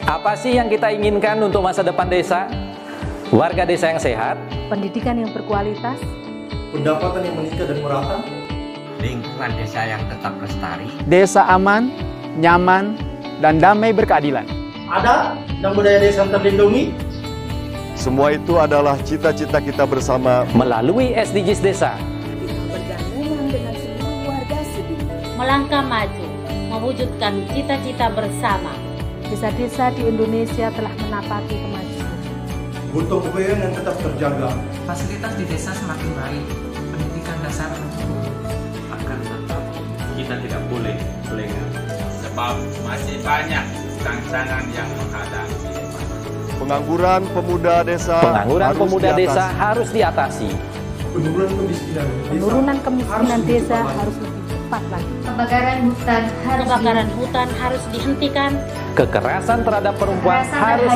Apa sih yang kita inginkan untuk masa depan desa? Warga desa yang sehat, pendidikan yang berkualitas, pendapatan yang meningkat dan merata, lingkungan desa yang tetap lestari, desa aman, nyaman, dan damai berkeadilan. adat dan budaya desa yang terlindungi. Semua itu adalah cita-cita kita bersama melalui SDGs Desa. kita bergandengan dengan seluruh warga sedunia. Melangkah maju, mewujudkan cita-cita bersama. Desa-desa di Indonesia telah menapaki kemajuan. Butuh kebayaan yang tetap terjaga. Fasilitas di desa semakin baik, pendidikan dasar mencukupi. Akan tetap kita tidak boleh lengah, sebab masih banyak tantangan yang menghadapi. pengangguran pemuda desa. Harus diatasi. Penurunan kemiskinan desa harus lebih cepat lagi. Kebakaran hutan harus dihentikan. Kekerasan terhadap perempuan harus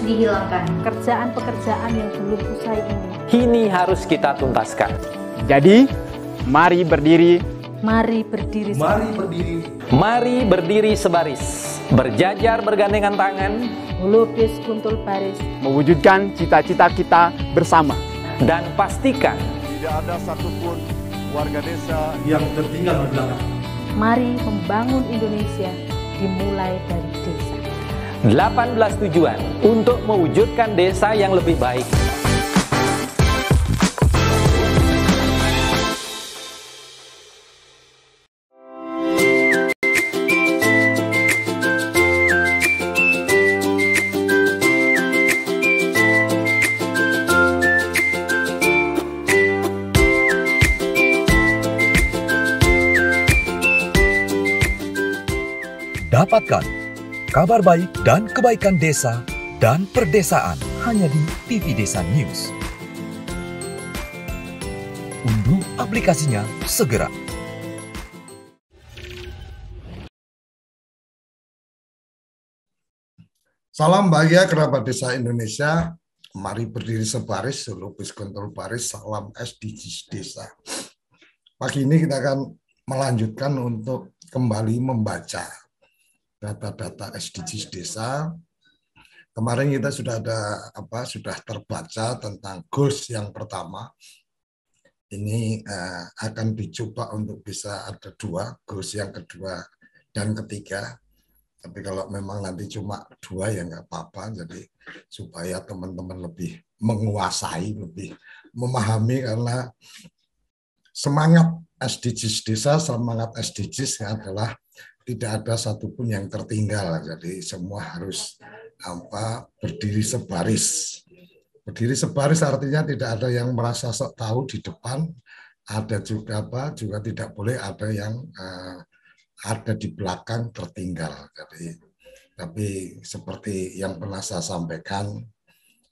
dihilangkan. Pekerjaan-pekerjaan yang belum usai ini. Kini harus kita tuntaskan. Jadi, mari berdiri. Mari berdiri. Mari berdiri sebaris. Berjajar bergandengan tangan. Melukis kuntul baris. Mewujudkan cita-cita kita bersama. Dan pastikan Tidak ada satupun warga desa yang tertinggal di belakang. Mari membangun Indonesia dimulai dari desa. 18 tujuan untuk mewujudkan desa yang lebih baik. Dapatkan kabar baik dan kebaikan desa dan perdesaan hanya di TV Desa News. Unduh aplikasinya segera. Salam bahagia kerabat desa Indonesia. Mari berdiri sebaris, lukis kontrol baris, salam SDGs Desa. Pagi ini kita akan melanjutkan untuk kembali membaca data-data SDGs Desa. Kemarin kita sudah sudah terbaca tentang goals yang pertama. Ini akan dicoba untuk bisa ada 2, goals yang kedua dan ketiga. Tapi kalau memang nanti cuma 2 ya nggak apa-apa. Jadi supaya teman-teman lebih menguasai, lebih memahami, karena semangat SDGs Desa, semangat SDGs adalah tidak ada satupun yang tertinggal. Jadi semua harus berdiri sebaris. Berdiri sebaris artinya tidak ada yang merasa sok tahu di depan. Ada juga juga tidak boleh ada yang ada di belakang tertinggal. Jadi, tapi seperti yang pernah saya sampaikan,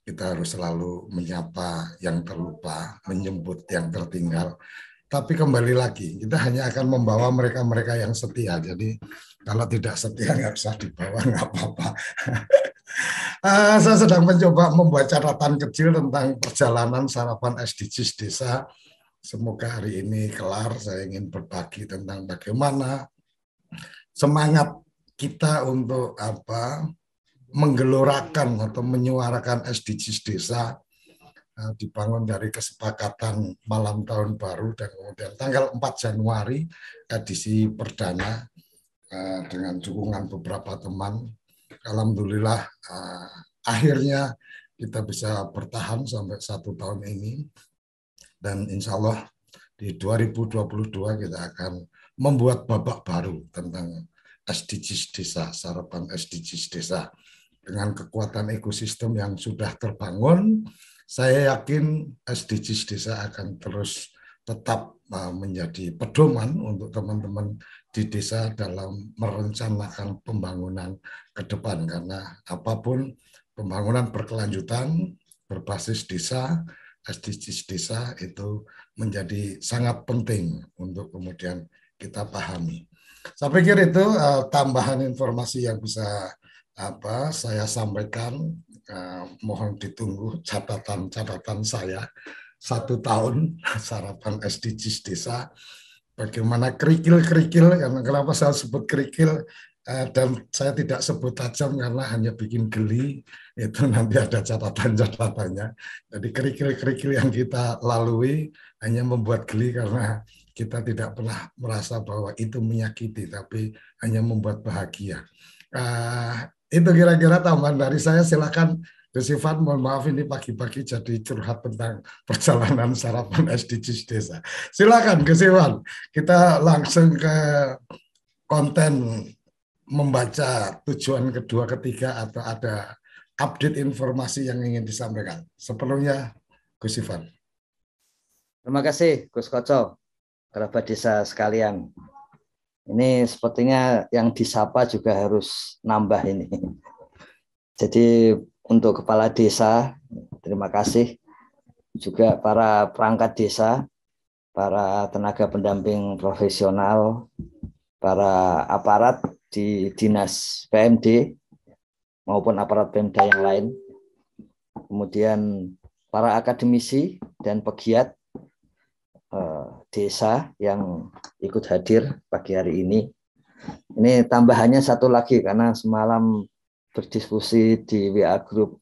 kita harus selalu menyapa yang terlupa, menyebut yang tertinggal. Tapi kembali lagi, kita hanya akan membawa mereka-mereka yang setia. Jadi kalau tidak setia nggak usah dibawa, nggak apa-apa. Saya sedang mencoba membuat catatan kecil tentang perjalanan sarapan SDGs Desa. Semoga hari ini kelar. Saya ingin berbagi tentang bagaimana semangat kita untuk menggelorakan atau menyuarakan SDGs Desa. Dibangun dari kesepakatan malam tahun baru, dan kemudian tanggal 4 Januari edisi perdana dengan dukungan beberapa teman. Alhamdulillah akhirnya kita bisa bertahan sampai 1 tahun ini, dan insya Allah di 2022 kita akan membuat babak baru tentang SDGs Desa, sarapan SDGs Desa. Dengan kekuatan ekosistem yang sudah terbangun, saya yakin SDGs Desa akan terus tetap menjadi pedoman untuk teman-teman di desa dalam merencanakan pembangunan ke depan. Karena apapun pembangunan berkelanjutan berbasis desa, SDGs Desa itu menjadi sangat penting untuk kemudian kita pahami. Saya pikir itu tambahan informasi yang bisa saya sampaikan. Mohon ditunggu catatan-catatan saya 1 tahun sarapan SDGs Desa. Bagaimana kerikil-kerikil, karena kenapa saya sebut kerikil, Dan saya tidak sebut tajam karena hanya bikin geli, itu nanti ada catatan-catatannya. Jadi kerikil-kerikil yang kita lalui hanya membuat geli karena kita tidak pernah merasa bahwa itu menyakiti, tapi hanya membuat bahagia. Itu kira-kira tambahan dari saya. Silakan Gus Ivan, mohon maaf ini pagi-pagi jadi curhat tentang perjalanan sarapan SDGs desa. Silakan Gus Ivan, kita langsung ke konten membaca tujuan kedua, ketiga, atau ada update informasi yang ingin disampaikan. Sebelumnya, Gus Ivan. Terima kasih, Gus Koco, kerabat desa sekalian. Ini sepertinya yang disapa juga harus nambah ini. Jadi untuk kepala desa, terima kasih. Juga para perangkat desa, para tenaga pendamping profesional, para aparat di dinas PMD maupun aparat Pemda yang lain, kemudian para akademisi dan pegiat desa yang ikut hadir pagi hari ini. Ini tambahannya satu lagi karena semalam berdiskusi di WA Group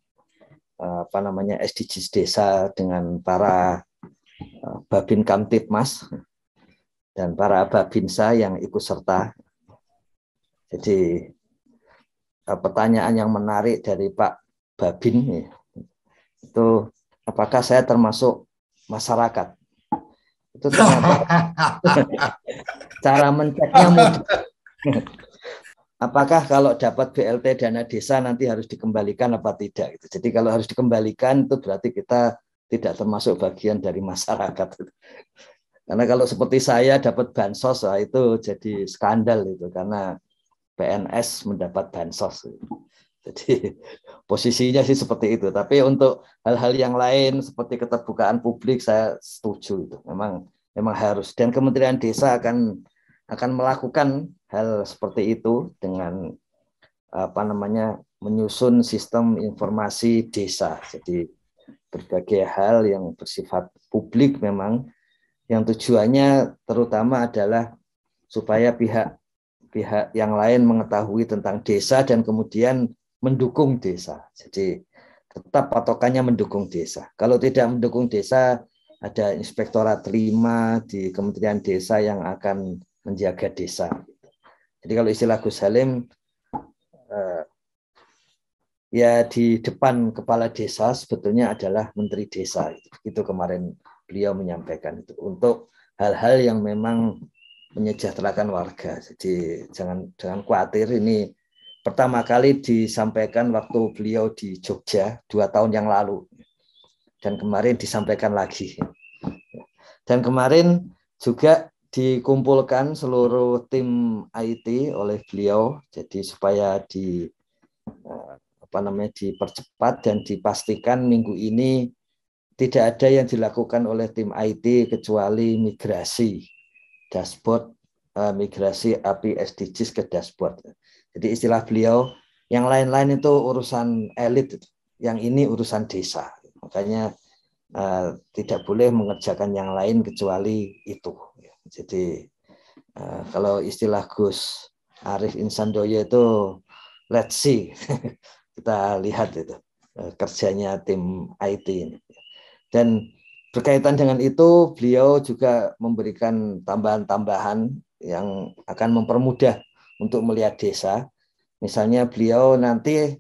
SDGs Desa dengan para Babin Kamtibmas dan para Babinsa yang ikut serta. Jadi pertanyaan yang menarik dari Pak Babin itu, apakah saya termasuk masyarakat? Itu ternyata cara menceknya mudah. Apakah kalau dapat BLT dana desa nanti harus dikembalikan apa tidak? Jadi kalau harus dikembalikan itu berarti kita tidak termasuk bagian dari masyarakat. Karena kalau seperti saya dapat bansos, itu jadi skandal itu, karena PNS mendapat bansos. Jadi posisinya sih seperti itu. Tapi untuk hal-hal yang lain seperti keterbukaan publik saya setuju itu. Memang harus. Dan Kementerian Desa akan melakukan hal seperti itu dengan menyusun sistem informasi desa. Jadi berbagai hal yang bersifat publik memang yang tujuannya terutama adalah supaya pihak yang lain mengetahui tentang desa dan kemudian mendukung desa. Jadi tetap patokannya mendukung desa. Kalau tidak mendukung desa, ada Inspektorat 5 di Kementerian Desa yang akan menjaga desa. Jadi kalau istilah Gus Halim, ya di depan kepala desa sebetulnya adalah Menteri Desa. Itu kemarin beliau menyampaikan itu untuk hal-hal yang memang menyejahterakan warga. Jadi jangan khawatir, ini pertama kali disampaikan waktu beliau di Jogja 2 tahun yang lalu. Dan kemarin disampaikan lagi. Dan kemarin juga dikumpulkan seluruh tim IT oleh beliau, jadi supaya dipercepat dan dipastikan minggu ini tidak ada yang dilakukan oleh tim IT kecuali migrasi dashboard, migrasi API SDGs ke dashboard. Jadi istilah beliau, yang lain-lain itu urusan elit, yang ini urusan desa. Makanya tidak boleh mengerjakan yang lain kecuali itu. Jadi kalau istilah Gus Arif Insandoyo itu let's see, kita lihat itu kerjanya tim IT ini. Dan berkaitan dengan itu, beliau juga memberikan tambahan-tambahan yang akan mempermudah untuk melihat desa. Misalnya beliau nanti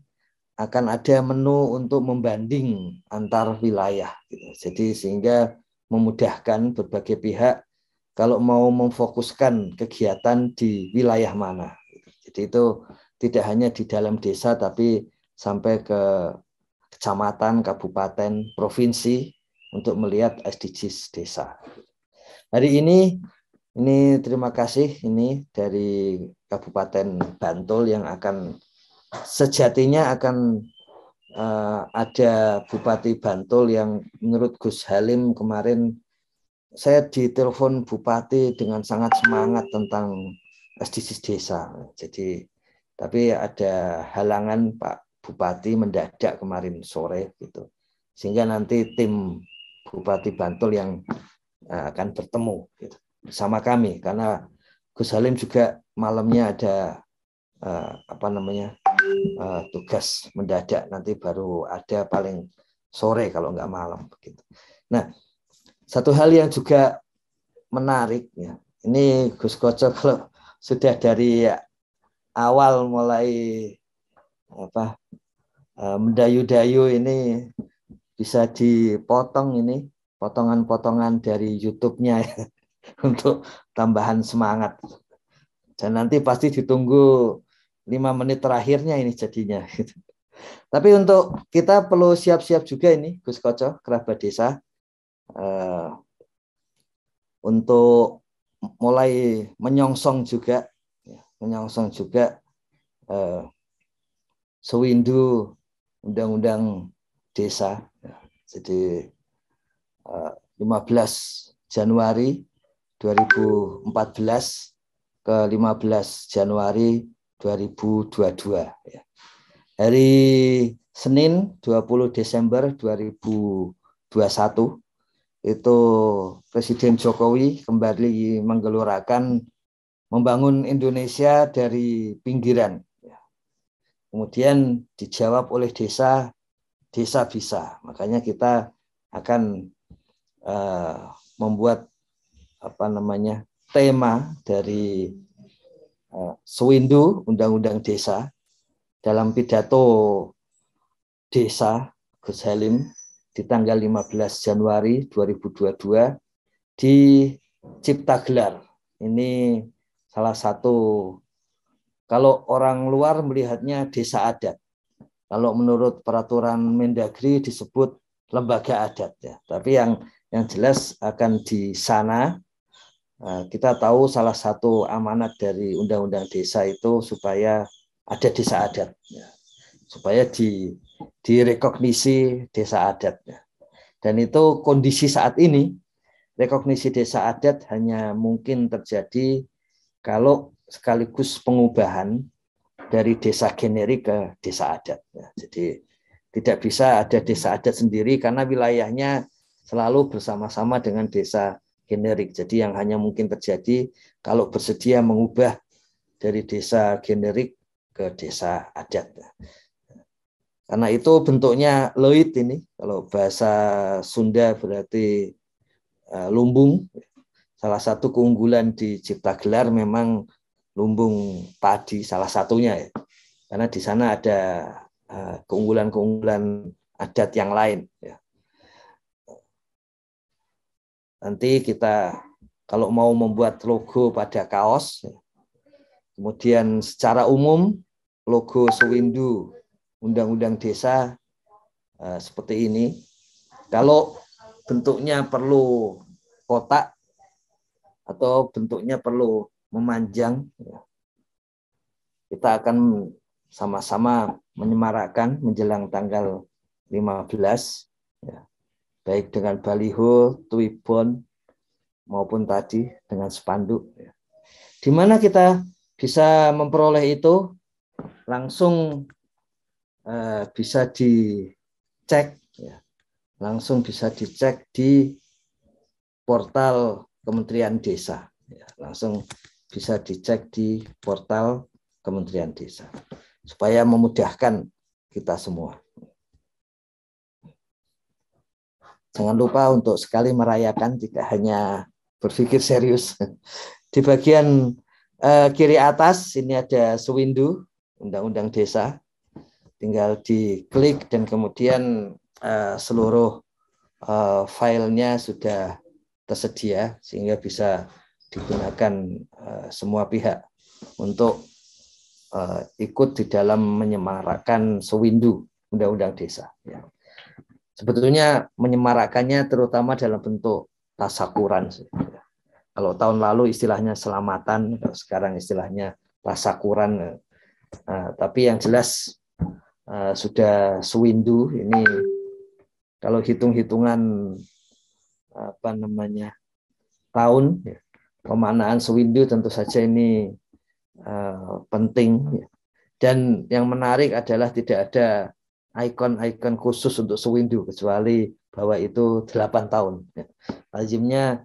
akan ada menu untuk membanding antar wilayah. Jadi sehingga memudahkan berbagai pihak kalau mau memfokuskan kegiatan di wilayah mana. Jadi itu tidak hanya di dalam desa, tapi sampai ke kecamatan, kabupaten, provinsi, untuk melihat SDGs desa. Hari ini terima kasih ini dari Kabupaten Bantul yang akan sejatinya akan ada Bupati Bantul yang menurut Gus Halim kemarin saya ditelepon Bupati dengan sangat semangat tentang SDGs desa. Jadi tapi ada halangan Pak Bupati mendadak kemarin sore gitu. Sehingga nanti tim Bupati Bantul yang akan bertemu gitu, bersama kami, karena Gus Halim juga malamnya ada tugas mendadak, nanti baru ada paling sore kalau nggak malam begitu. Nah, satu hal yang juga menarik ya, ini Gus Koco kalau sudah dari awal mulai mendayu-dayu ini bisa dipotong ini potongan-potongan dari YouTube-nya ya, untuk tambahan semangat. Dan nanti pasti ditunggu 5 menit terakhirnya ini jadinya. Tapi untuk kita perlu siap-siap juga ini Gus Koco, kerabat desa, untuk mulai menyongsong juga sewindu undang-undang desa. Jadi 15 Januari 2014 ke 15 Januari 2022. Hari Senin 20 Desember 2021 itu Presiden Jokowi kembali menggelurakan membangun Indonesia dari pinggiran. Kemudian dijawab oleh desa bisa. Makanya kita akan membuat tema dari sewindu Undang-Undang Desa dalam pidato desa Gus Halim di tanggal 15 Januari 2022 di Ciptagelar. Ini salah satu, kalau orang luar melihatnya desa adat. Kalau menurut peraturan Mendagri disebut lembaga adat ya. Tapi yang jelas akan di sana kita tahu salah satu amanat dari Undang-Undang Desa itu supaya ada desa adat ya. Supaya direkognisi desa adat ya. Dan itu kondisi saat ini, rekognisi desa adat hanya mungkin terjadi kalau sekaligus pengubahan dari desa generik ke desa adat. Jadi tidak bisa ada desa adat sendiri karena wilayahnya selalu bersama-sama dengan desa generik. Jadi yang hanya mungkin terjadi kalau bersedia mengubah dari desa generik ke desa adat. Karena itu bentuknya loit ini, kalau bahasa Sunda berarti lumbung. Salah satu keunggulan di Ciptagelar memang lumbung padi, salah satunya ya. Karena di sana ada keunggulan-keunggulan adat yang lain. Ya. Nanti kita kalau mau membuat logo pada kaos, kemudian secara umum logo sewindu Undang-Undang Desa seperti ini. Kalau bentuknya perlu kotak atau bentuknya perlu memanjang, kita akan sama-sama menyemarakkan menjelang tanggal 15, ya, baik dengan baliho, tuibon, maupun tadi dengan spanduk. Ya. Di mana kita bisa memperoleh itu langsung bisa dicek, ya, langsung bisa dicek di portal Kementerian Desa. Ya, langsung bisa dicek di portal Kementerian Desa supaya memudahkan kita semua. Jangan lupa untuk sekali merayakan, tidak hanya berpikir serius. Di bagian kiri atas ini ada sewindu Undang-Undang Desa. Tinggal diklik dan kemudian seluruh filenya sudah tersedia sehingga bisa digunakan semua pihak untuk ikut di dalam menyemarakkan sewindu Undang-Undang Desa. Ya. Sebetulnya menyemarakannya terutama dalam bentuk tasakuran. Ya. Kalau tahun lalu istilahnya selamatan, kalau sekarang istilahnya tasakuran. Tapi yang jelas sudah sewindu ini, kalau hitung-hitungan tahun ya, pemaknaan sewindu tentu saja ini penting ya. Dan yang menarik adalah tidak ada ikon-ikon khusus untuk sewindu kecuali bahwa itu 8 tahun ya. Lazimnya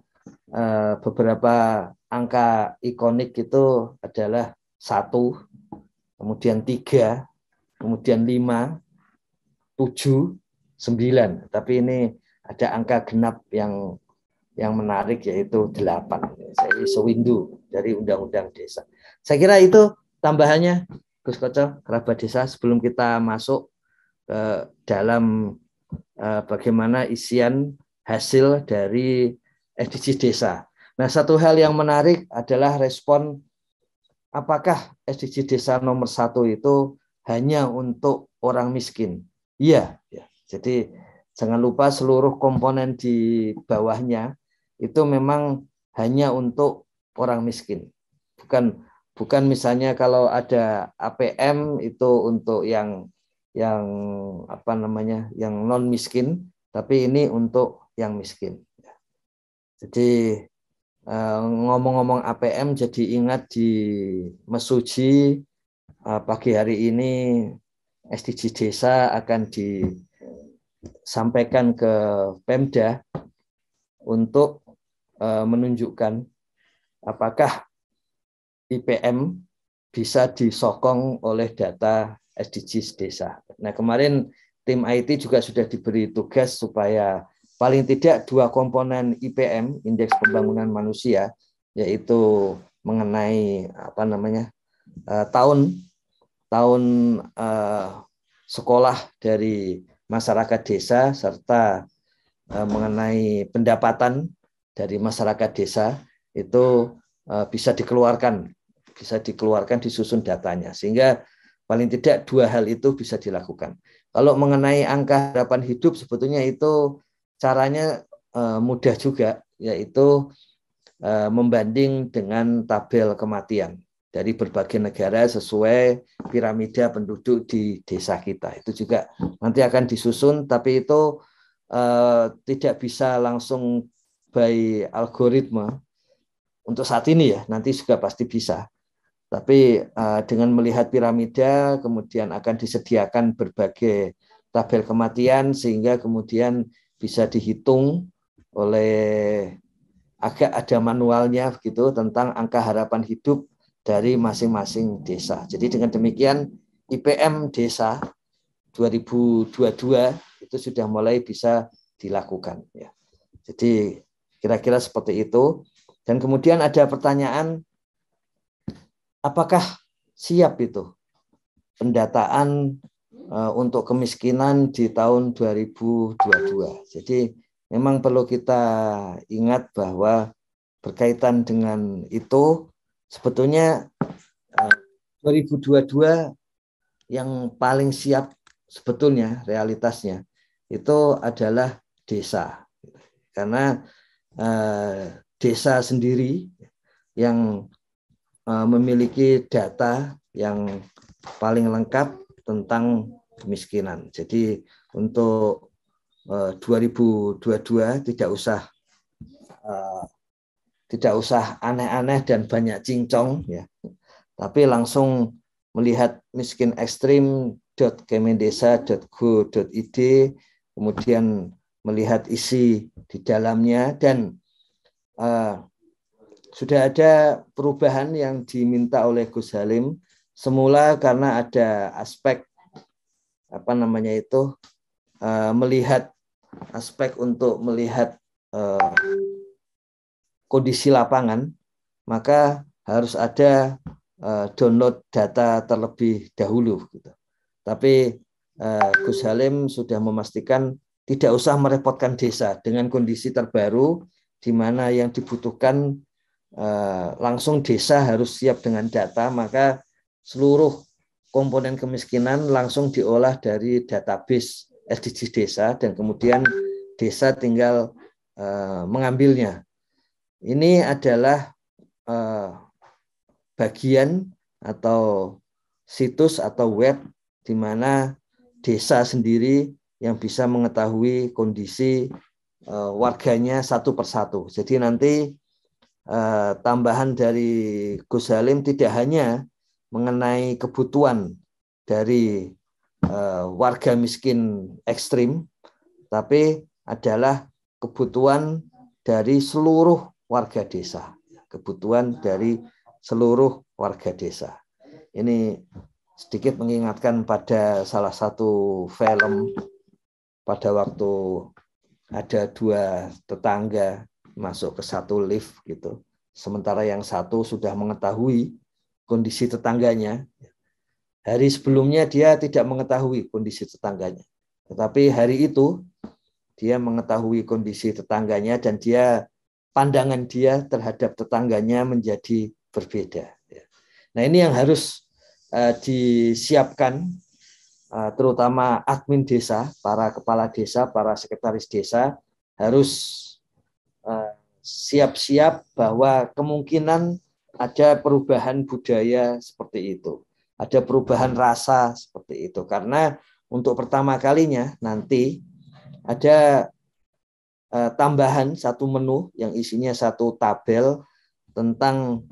beberapa angka ikonik itu adalah 1, kemudian 3, kemudian 5, 7, 9. Tapi ini ada angka genap yang menarik, yaitu 8. Saya sewindu dari Undang-Undang Desa. Saya kira itu tambahannya, Gus Koco, kerabat desa, sebelum kita masuk ke dalam bagaimana isian hasil dari SDGs desa. Nah, satu hal yang menarik adalah respon apakah SDGs desa nomor 1 itu hanya untuk orang miskin. Iya, ya. Jadi jangan lupa seluruh komponen di bawahnya itu memang hanya untuk orang miskin. Bukan misalnya kalau ada APM itu untuk yang non miskin, tapi ini untuk yang miskin. Jadi ngomong-ngomong APM, jadi ingat di Mesuji pagi hari ini SDGs desa akan disampaikan ke Pemda untuk menunjukkan apakah IPM bisa disokong oleh data SDGs desa. Nah, kemarin tim IT juga sudah diberi tugas supaya paling tidak 2 komponen IPM, Indeks Pembangunan Manusia, yaitu mengenai tahun sekolah dari masyarakat desa serta mengenai pendapatan dari masyarakat desa itu bisa dikeluarkan disusun datanya, sehingga paling tidak 2 hal itu bisa dilakukan. Kalau mengenai angka harapan hidup, sebetulnya itu caranya mudah juga, yaitu membanding dengan tabel kematian dari berbagai negara sesuai piramida penduduk di desa kita. Itu juga nanti akan disusun, tapi itu tidak bisa langsung by algoritma untuk saat ini ya, nanti juga pasti bisa. Tapi dengan melihat piramida, kemudian akan disediakan berbagai tabel kematian, sehingga kemudian bisa dihitung oleh agak ada manualnya begitu tentang angka harapan hidup dari masing-masing desa. Jadi dengan demikian IPM desa 2022 itu sudah mulai bisa dilakukan. Ya. Jadi kira-kira seperti itu. Dan kemudian ada pertanyaan, apakah siap itu pendataan untuk kemiskinan di tahun 2022? Jadi memang perlu kita ingat bahwa berkaitan dengan itu, sebetulnya 2022 yang paling siap sebetulnya realitasnya itu adalah desa. Karena desa sendiri yang memiliki data yang paling lengkap tentang kemiskinan. Jadi untuk 2022 tidak usah aneh-aneh dan banyak cincong ya. Tapi langsung melihat miskin ekstrim.kemendesa.go.id, kemudian melihat isi di dalamnya, dan sudah ada perubahan yang diminta oleh Gus Halim. Semula karena ada aspek melihat aspek untuk melihat kondisi lapangan, maka harus ada download data terlebih dahulu. Gitu. Tapi Gus Halim sudah memastikan tidak usah merepotkan desa dengan kondisi terbaru, di mana yang dibutuhkan langsung desa harus siap dengan data, maka seluruh komponen kemiskinan langsung diolah dari database SDGs desa, dan kemudian desa tinggal mengambilnya. Ini adalah bagian atau situs atau web di mana desa sendiri yang bisa mengetahui kondisi warganya satu persatu. Jadi nanti tambahan dari Gus Halim tidak hanya mengenai kebutuhan dari warga miskin ekstrim, tapi adalah kebutuhan dari seluruh warga desa. Kebutuhan dari seluruh warga desa. Ini sedikit mengingatkan pada salah satu film pada waktu ada dua tetangga masuk ke satu lift gitu. Sementara yang satu sudah mengetahui kondisi tetangganya. Hari sebelumnya dia tidak mengetahui kondisi tetangganya. Tetapi hari itu dia mengetahui kondisi tetangganya dan pandangan dia terhadap tetangganya menjadi berbeda. Nah, ini yang harus disiapkan terutama admin desa, para kepala desa, para sekretaris desa harus siap-siap bahwa kemungkinan ada perubahan budaya seperti itu. Ada perubahan rasa seperti itu. Karena untuk pertama kalinya nanti ada tambahan satu menu yang isinya satu tabel tentang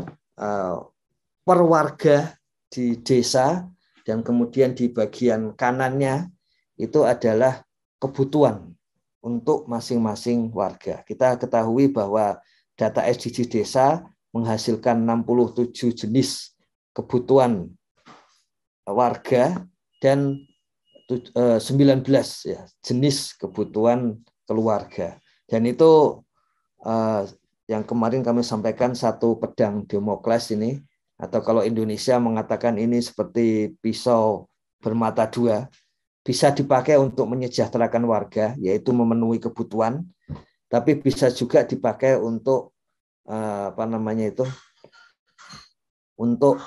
per warga di desa, dan kemudian di bagian kanannya itu adalah kebutuhan untuk masing-masing warga. Kita ketahui bahwa data SDGs desa menghasilkan 67 jenis kebutuhan warga dan 19 ya, jenis kebutuhan keluarga. Dan itu yang kemarin kami sampaikan satu pedang Damokles ini, atau kalau Indonesia mengatakan ini seperti pisau bermata dua, bisa dipakai untuk menyejahterakan warga, yaitu memenuhi kebutuhan, tapi bisa juga dipakai untuk untuk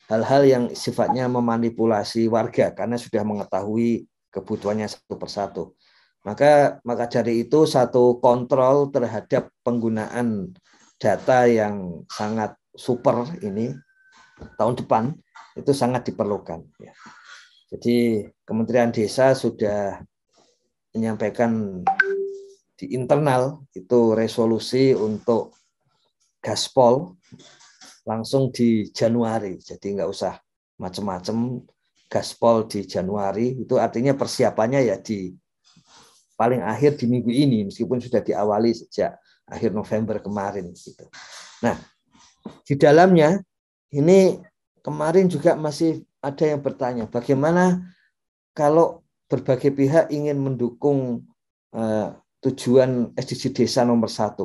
hal-hal yang sifatnya memanipulasi warga karena sudah mengetahui kebutuhannya satu persatu. Maka dari itu satu kontrol terhadap penggunaan data yang sangat super ini tahun depan itu sangat diperlukan. Jadi Kementerian Desa sudah menyampaikan di internal itu resolusi untuk gaspol langsung di Januari. Jadi nggak usah macam-macam, gaspol di Januari. Itu artinya persiapannya ya di paling akhir di minggu ini, meskipun sudah diawali sejak akhir November kemarin. Gitu. Nah, di dalamnya ini kemarin juga masih ada yang bertanya, bagaimana kalau berbagai pihak ingin mendukung tujuan SDG Desa nomor 1?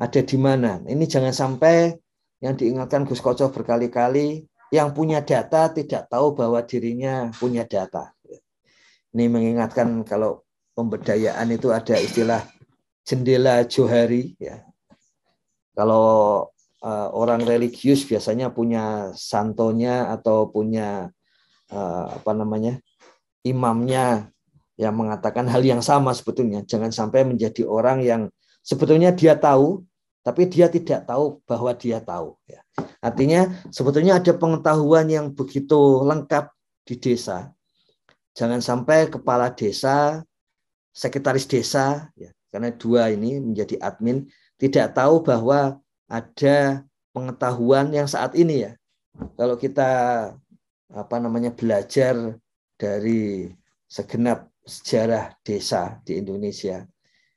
Ada di mana? Ini jangan sampai yang diingatkan Gus Koco berkali-kali, yang punya data tidak tahu bahwa dirinya punya data. Ini mengingatkan kalau pemberdayaan itu ada istilah jendela johari. Ya. Kalau orang religius biasanya punya santonya atau punya imamnya yang mengatakan hal yang sama sebetulnya. Jangan sampai menjadi orang yang sebetulnya dia tahu, tapi dia tidak tahu bahwa dia tahu. Ya. Artinya sebetulnya ada pengetahuan yang begitu lengkap di desa. Jangan sampai kepala desa, sekretaris desa, ya, karena dua ini menjadi admin, tidak tahu bahwa ada pengetahuan yang saat ini ya. Kalau kita belajar dari segenap sejarah desa di Indonesia,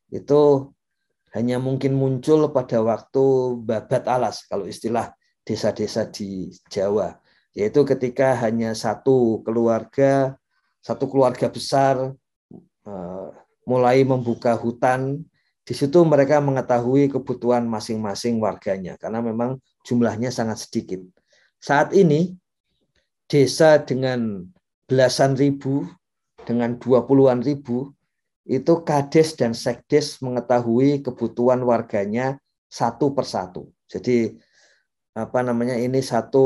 itu hanya mungkin muncul pada waktu babat alas kalau istilah desa-desa di Jawa, yaitu ketika hanya satu keluarga besar mulai membuka hutan. Di situ mereka mengetahui kebutuhan masing-masing warganya karena memang jumlahnya sangat sedikit. Saat ini desa dengan belasan ribu, dengan 20-an ribu, itu Kades dan Sekdes mengetahui kebutuhan warganya satu persatu. Jadi ini satu,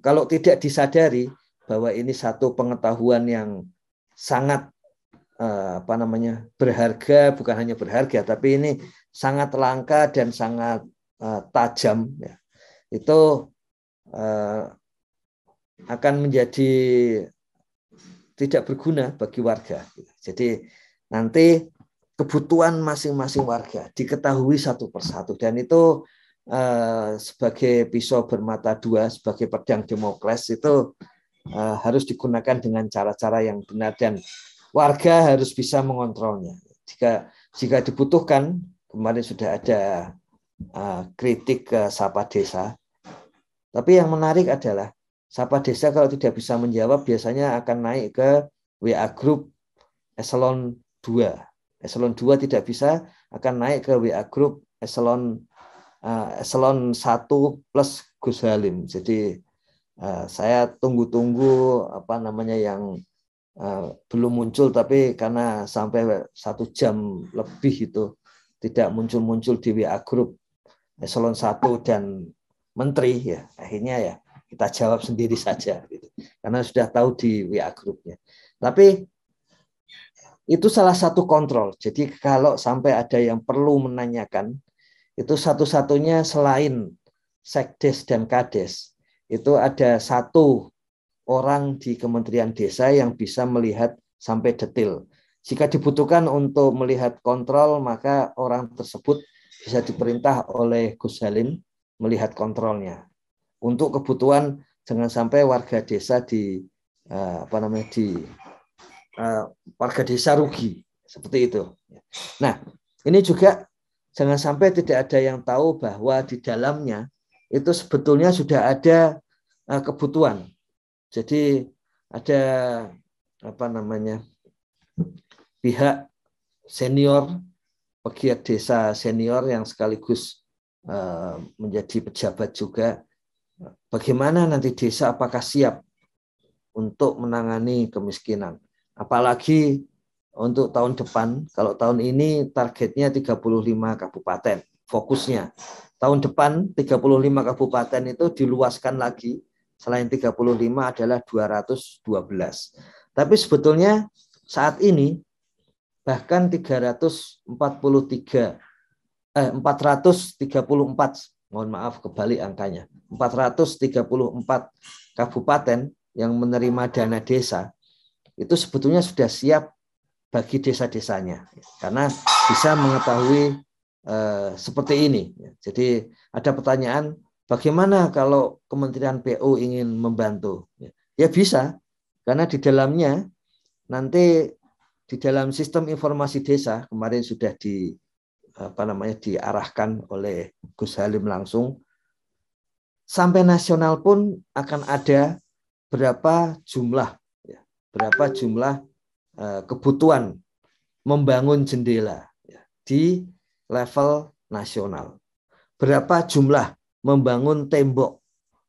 kalau tidak disadari bahwa ini satu pengetahuan yang sangat berharga, bukan hanya berharga, tapi ini sangat langka dan sangat tajam. Ya. Itu akan menjadi tidak berguna bagi warga. Jadi nanti kebutuhan masing-masing warga diketahui satu persatu, dan itu sebagai pisau bermata dua, sebagai pedang Damokles itu harus digunakan dengan cara-cara yang benar dan warga harus bisa mengontrolnya. Jika dibutuhkan, kemarin sudah ada kritik ke Sapa Desa. Tapi yang menarik adalah Sapa Desa kalau tidak bisa menjawab biasanya akan naik ke WA Group Eselon 2. Eselon 2 tidak bisa akan naik ke WA Group Eselon 1 plus Gus Halim. Jadi saya tunggu-tunggu yang belum muncul, tapi karena sampai 1 jam lebih itu tidak muncul-muncul di WA Group Eselon 1 dan Menteri, ya akhirnya ya kita jawab sendiri saja gitu. Karena sudah tahu di WA grupnya. Tapi itu salah satu kontrol. Jadi kalau sampai ada yang perlu menanyakan, itu satu-satunya selain Sekdes dan Kades, itu ada 1 orang di Kementerian Desa yang bisa melihat sampai detail. Jika dibutuhkan untuk melihat kontrol, maka orang tersebut bisa diperintah oleh Gus Halim melihat kontrolnya. Untuk kebutuhan jangan sampai warga desa warga desa rugi seperti itu. Nah, ini juga jangan sampai tidak ada yang tahu bahwa di dalamnya itu sebetulnya sudah ada kebutuhan. Jadi ada pihak senior, pegiat desa senior yang sekaligus menjadi pejabat juga. Bagaimana nanti desa apakah siap untuk menangani kemiskinan? Apalagi untuk tahun depan, kalau tahun ini targetnya 35 kabupaten, fokusnya. Tahun depan 35 kabupaten itu diluaskan lagi, selain 35 adalah 212. Tapi sebetulnya saat ini bahkan 434, mohon maaf kebalik angkanya, 434 kabupaten yang menerima dana desa itu sebetulnya sudah siap bagi desa-desanya karena bisa mengetahui seperti ini. Jadi ada pertanyaan, bagaimana kalau Kementerian PU ingin membantu? Ya bisa, karena di dalamnya nanti di dalam sistem informasi desa kemarin sudah diarahkan oleh Gus Halim langsung, sampai nasional pun akan ada berapa jumlah kebutuhan membangun jendela di level nasional, berapa jumlah membangun tembok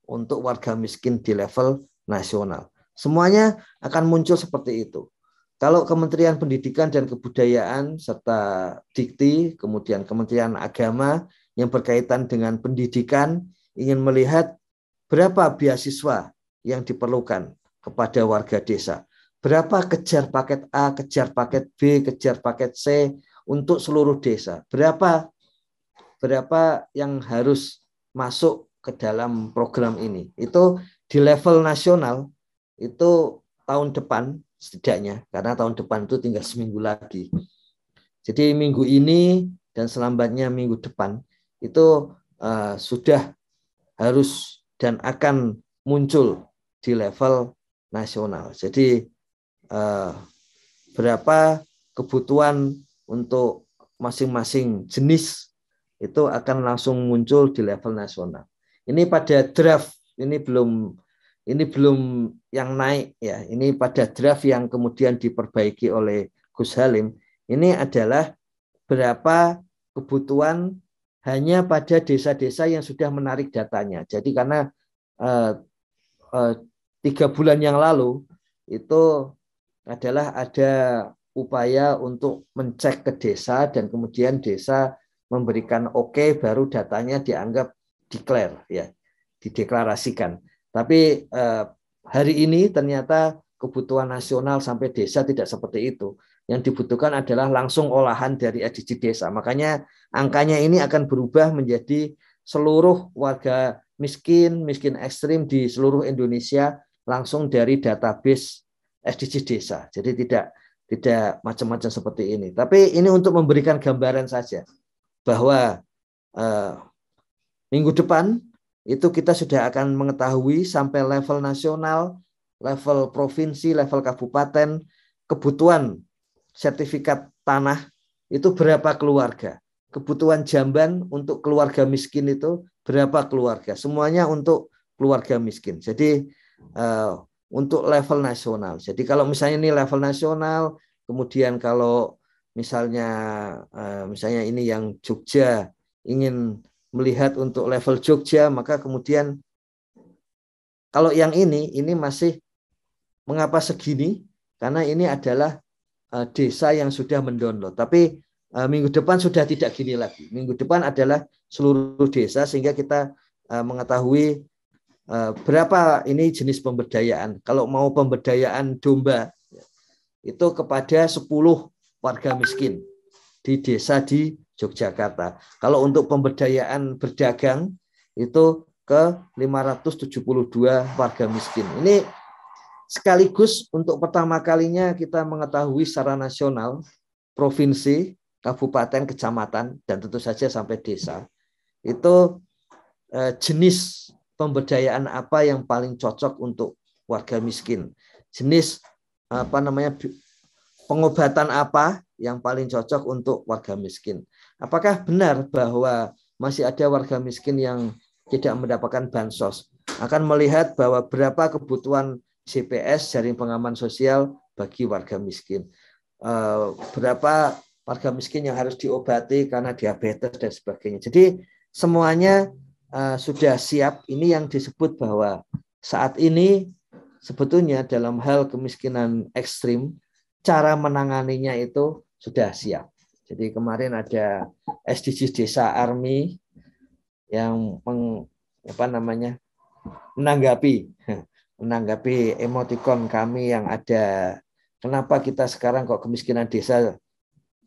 untuk warga miskin di level nasional. Semuanya akan muncul seperti itu. Kalau Kementerian Pendidikan dan Kebudayaan serta Dikti, kemudian Kementerian Agama yang berkaitan dengan pendidikan ingin melihat berapa beasiswa yang diperlukan kepada warga desa, berapa kejar paket A, kejar paket B, kejar paket C untuk seluruh desa, berapa yang harus masuk ke dalam program ini. Itu di level nasional itu tahun depan setidaknya, karena tahun depan itu tinggal seminggu lagi. Jadi minggu ini dan selambatnya minggu depan itu sudah harus dan akan muncul di level nasional. Jadi berapa kebutuhan untuk masing-masing jenis itu akan langsung muncul di level nasional. Ini pada draft, ini belum yang naik ya. Ini pada draft yang kemudian diperbaiki oleh Gus Halim. Ini adalah berapa kebutuhan hanya pada desa-desa yang sudah menarik datanya. Jadi karena 3 bulan yang lalu itu adalah ada upaya untuk mencek ke desa dan kemudian desa memberikan oke, baru datanya dianggap declare ya, dideklarasikan. Tapi hari ini ternyata kebutuhan nasional sampai desa tidak seperti itu. Yang dibutuhkan adalah langsung olahan dari SDG desa. Makanya angkanya ini akan berubah menjadi seluruh warga miskin ekstrim di seluruh Indonesia langsung dari database SDG desa. Jadi tidak macam-macam seperti ini. Tapi ini untuk memberikan gambaran saja bahwa minggu depan itu kita sudah akan mengetahui sampai level nasional, level provinsi, level kabupaten, kebutuhan sertifikat tanah itu berapa keluarga. Kebutuhan jamban untuk keluarga miskin itu berapa keluarga. Semuanya untuk keluarga miskin. Jadi untuk level nasional. Jadi kalau misalnya ini level nasional, kemudian kalau misalnya ini yang Jogja ingin melihat untuk level Jogja, maka kemudian kalau yang ini masih mengapa segini? Karena ini adalah desa yang sudah mendownload. Tapi minggu depan sudah tidak gini lagi. Minggu depan adalah seluruh desa sehingga kita mengetahui berapa ini jenis pemberdayaan. Kalau mau pemberdayaan domba itu kepada 10 warga miskin di desa di Yogyakarta. Kalau untuk pemberdayaan berdagang itu ke 572 warga miskin. Ini sekaligus untuk pertama kalinya kita mengetahui secara nasional, provinsi, kabupaten, kecamatan, dan tentu saja sampai desa, itu jenis pemberdayaan apa yang paling cocok untuk warga miskin. Jenis pengobatan apa yang paling cocok untuk warga miskin. Apakah benar bahwa masih ada warga miskin yang tidak mendapatkan bansos? Akan melihat bahwa berapa kebutuhan JPS, jaring pengaman sosial bagi warga miskin. Berapa warga miskin yang harus diobati karena diabetes dan sebagainya. Jadi semuanya sudah siap. Ini yang disebut bahwa saat ini sebetulnya dalam hal kemiskinan ekstrim, cara menanganinya itu sudah siap. Jadi kemarin ada SDGs Desa Army yang menanggapi emotikon kami yang ada, kenapa kita sekarang kok kemiskinan desa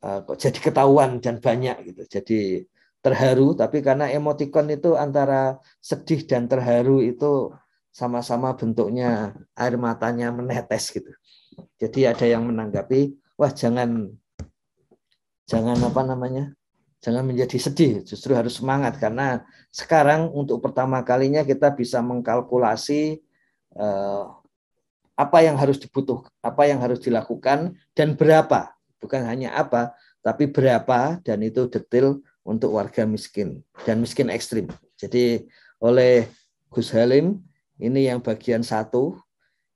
kok jadi ketahuan dan banyak gitu. Jadi terharu, tapi karena emotikon itu antara sedih dan terharu itu sama-sama bentuknya air matanya menetes gitu. Jadi ada yang menanggapi, wah jangan jangan menjadi sedih, justru harus semangat karena sekarang untuk pertama kalinya kita bisa mengkalkulasi apa yang harus dibutuhkan, apa yang harus dilakukan dan berapa, bukan hanya apa, tapi berapa, dan itu detail untuk warga miskin dan miskin ekstrim. Jadi oleh Gus Halim ini yang bagian 1,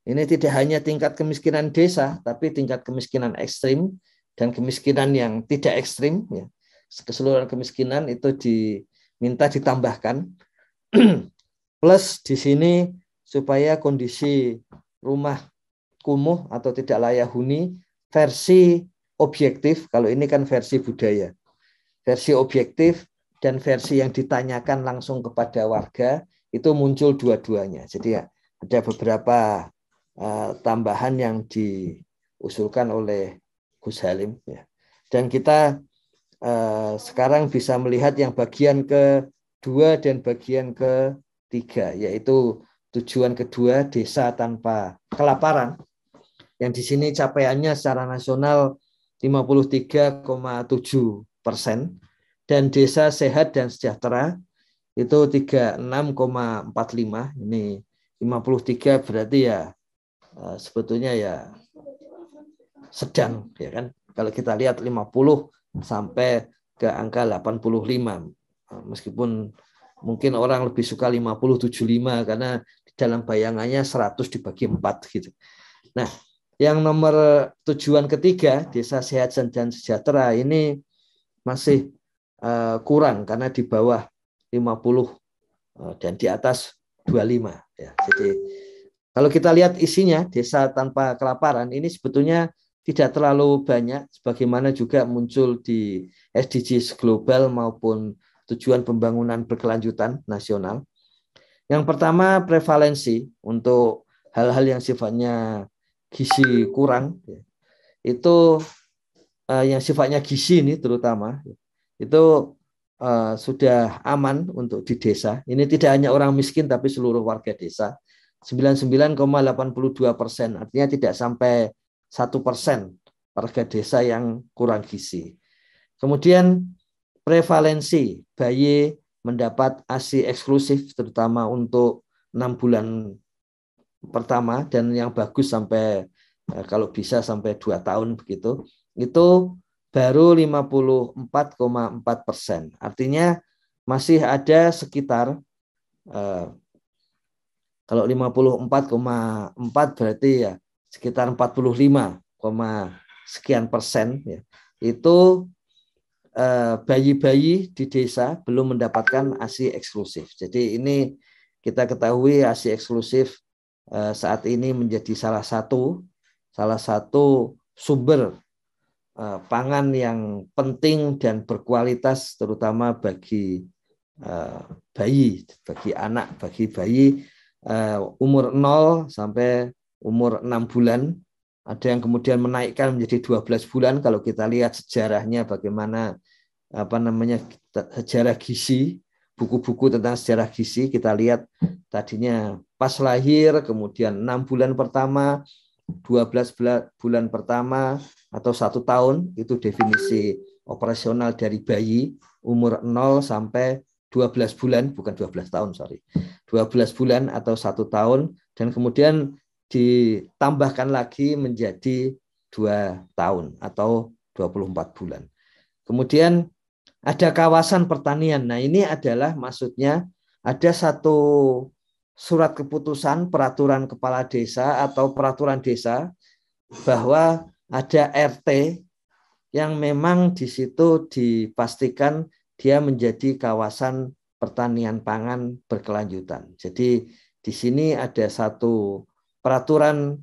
ini tidak hanya tingkat kemiskinan desa, tapi tingkat kemiskinan ekstrim dan kemiskinan yang tidak ekstrim. Ya. Keseluruhan kemiskinan itu diminta ditambahkan. Plus di sini supaya kondisi rumah kumuh atau tidak layak huni versi objektif, kalau ini kan versi budaya. Versi objektif dan versi yang ditanyakan langsung kepada warga itu muncul dua-duanya. Jadi ada beberapa tambahan yang diusulkan oleh Gus Halim. Ya. Dan kita sekarang bisa melihat yang bagian kedua dan bagian ketiga, yaitu tujuan kedua desa tanpa kelaparan. Yang di sini capaiannya secara nasional 53,7% dan desa sehat dan sejahtera itu 36,45. Ini 53 berarti ya sebetulnya ya sedang, ya kan. Kalau kita lihat 50 sampai ke angka 85. Meskipun mungkin orang lebih suka 50-75 karena dalam bayangannya 100 dibagi 4 gitu. Nah, yang nomor tujuan ketiga, desa sehat dan sejahtera, ini masih kurang karena di bawah 50 dan di atas 25. Ya. Jadi kalau kita lihat isinya, desa tanpa kelaparan, ini sebetulnya tidak terlalu banyak, sebagaimana juga muncul di SDGs global maupun tujuan pembangunan berkelanjutan nasional. Yang pertama, prevalensi untuk hal-hal yang sifatnya gizi kurang, itu yang sifatnya gizi ini terutama, itu sudah aman untuk di desa. Ini tidak hanya orang miskin, tapi seluruh warga desa. 99,82%, artinya tidak sampai 1% warga desa yang kurang gizi. Kemudian prevalensi bayi mendapat ASI eksklusif terutama untuk 6 bulan pertama dan yang bagus sampai kalau bisa sampai 2 tahun begitu, itu baru 54,4%. Artinya masih ada sekitar Kalau 54,4 berarti ya sekitar 45, sekian persen ya. Itu bayi-bayi di desa belum mendapatkan ASI eksklusif. Jadi ini kita ketahui ASI eksklusif saat ini menjadi salah satu sumber pangan yang penting dan berkualitas, terutama bagi bayi, bagi bayi umur 0 sampai umur 6 bulan. Ada yang kemudian menaikkan menjadi 12 bulan. Kalau kita lihat sejarahnya bagaimana sejarah gizi, buku-buku tentang sejarah gizi, kita lihat tadinya pas lahir, kemudian 6 bulan pertama, 12 bulan pertama, atau 1 tahun, itu definisi operasional dari bayi umur 0 sampai 12 bulan, bukan 12 tahun, 12 bulan atau 1 tahun, dan kemudian ditambahkan lagi menjadi 2 tahun atau 24 bulan. Kemudian ada kawasan pertanian. Nah, ini adalah maksudnya ada satu surat keputusan peraturan kepala desa atau peraturan desa bahwa ada RT yang memang di situ dipastikan dia menjadi kawasan pertanian pangan berkelanjutan. Jadi di sini ada satu peraturan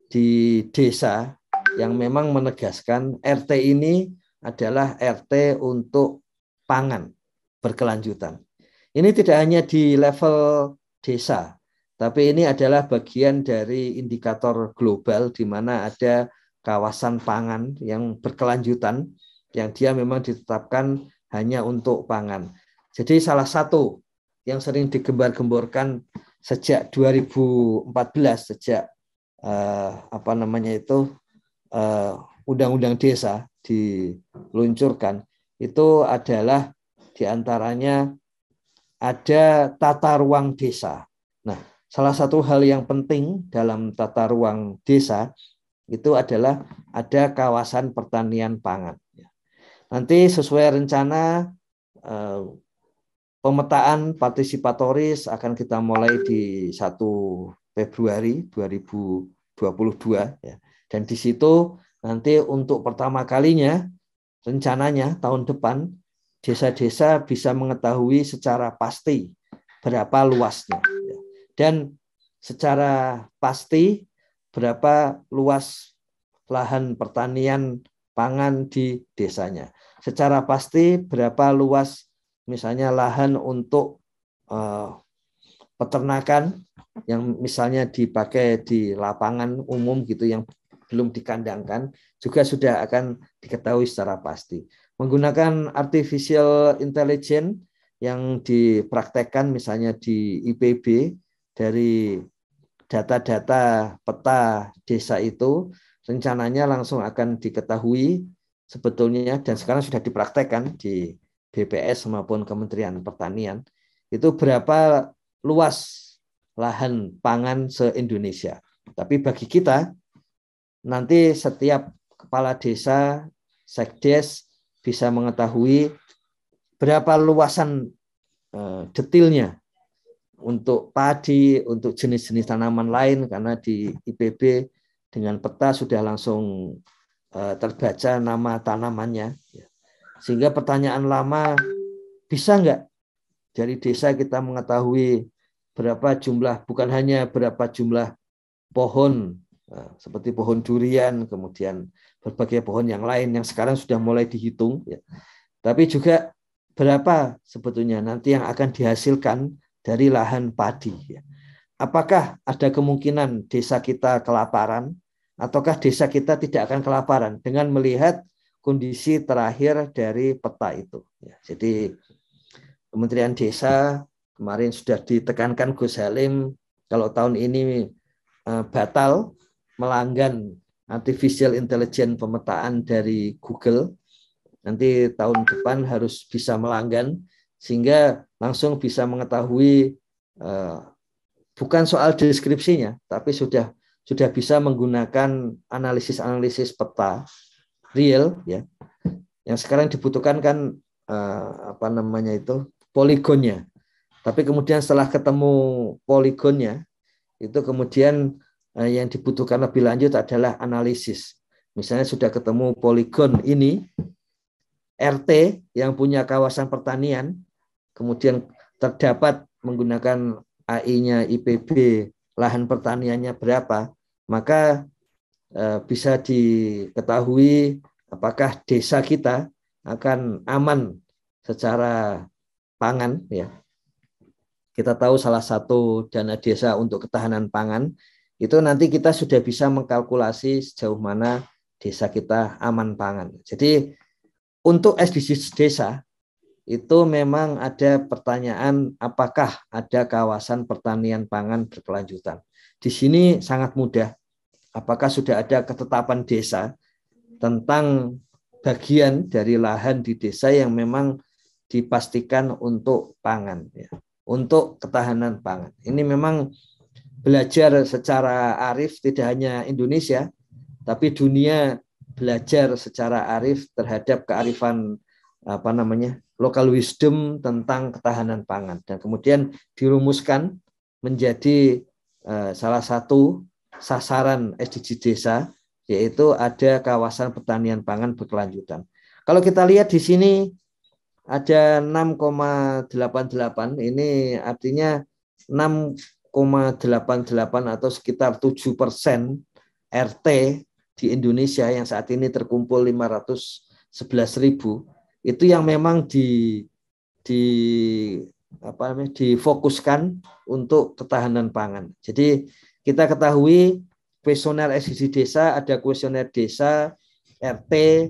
di desa yang memang menegaskan RT ini adalah RT untuk pangan berkelanjutan. Ini tidak hanya di level desa, tapi ini adalah bagian dari indikator global di mana ada kawasan pangan yang berkelanjutan yang dia memang ditetapkan hanya untuk pangan. Jadi salah satu yang sering digembar-gemborkan sejak 2014, sejak undang-undang desa diluncurkan, itu adalah diantaranya ada tata ruang desa. Nah, salah satu hal yang penting dalam tata ruang desa itu adalah ada kawasan pertanian pangan. Nanti sesuai rencana pemetaan partisipatoris akan kita mulai di 1 Februari 2022 ya. Dan di situ nanti untuk pertama kalinya rencananya tahun depan desa-desa bisa mengetahui secara pasti berapa luasnya ya. Dan secara pasti berapa luas lahan pertanian pangan di desanya. Secara pasti berapa luas misalnya lahan untuk peternakan yang misalnya dipakai di lapangan umum gitu yang belum dikandangkan juga sudah akan diketahui secara pasti. Menggunakan artificial intelligence yang dipraktekkan misalnya di IPB dari data-data peta desa itu rencananya langsung akan diketahui sebetulnya dan sekarang sudah dipraktekkan di BPS maupun Kementerian Pertanian itu berapa luas lahan pangan se-Indonesia. Tapi bagi kita nanti setiap kepala desa, sekdes bisa mengetahui berapa luasan detailnya untuk padi, untuk jenis-jenis tanaman lain karena di IPB dengan peta sudah langsung terbaca nama tanamannya. Sehingga pertanyaan lama, bisa nggak dari desa kita mengetahui berapa jumlah, bukan hanya berapa jumlah pohon, seperti pohon durian, kemudian berbagai pohon yang lain yang sekarang sudah mulai dihitung, ya. Tapi juga berapa sebetulnya nanti yang akan dihasilkan dari lahan padi. Ya. Apakah ada kemungkinan desa kita kelaparan, ataukah desa kita tidak akan kelaparan dengan melihat kondisi terakhir dari peta itu. Ya, jadi Kementerian Desa kemarin sudah ditekankan Gus Halim kalau tahun ini batal melanggan artificial intelligence pemetaan dari Google, nanti tahun depan harus bisa melanggan sehingga langsung bisa mengetahui bukan soal deskripsinya, tapi sudah bisa menggunakan analisis peta real ya. Yang sekarang dibutuhkan kan poligonnya. Tapi kemudian setelah ketemu poligonnya, itu kemudian yang dibutuhkan lebih lanjut adalah analisis. Misalnya sudah ketemu poligon ini, RT yang punya kawasan pertanian, kemudian terdapat menggunakan AI-nya IPB, lahan pertaniannya berapa, maka bisa diketahui apakah desa kita akan aman secara pangan. Ya, kita tahu salah satu dana desa untuk ketahanan pangan itu nanti kita sudah bisa mengkalkulasi sejauh mana desa kita aman pangan. Jadi untuk SDGs desa itu memang ada pertanyaan apakah ada kawasan pertanian pangan berkelanjutan. Di sini sangat mudah. Apakah sudah ada ketetapan desa tentang bagian dari lahan di desa yang memang dipastikan untuk pangan, ya, untuk ketahanan pangan. Ini memang belajar secara arif tidak hanya Indonesia, tapi dunia belajar secara arif terhadap kearifan local wisdom tentang ketahanan pangan, dan kemudian dirumuskan menjadi salah satu sasaran SDGs desa, yaitu ada kawasan pertanian pangan berkelanjutan. Kalau kita lihat di sini ada 6,88, ini artinya 6,88 atau sekitar 7% RT di Indonesia yang saat ini terkumpul 511.000, itu yang memang difokuskan untuk ketahanan pangan. Jadi kita ketahui kuesioner SDGs desa, ada kuesioner desa, RT,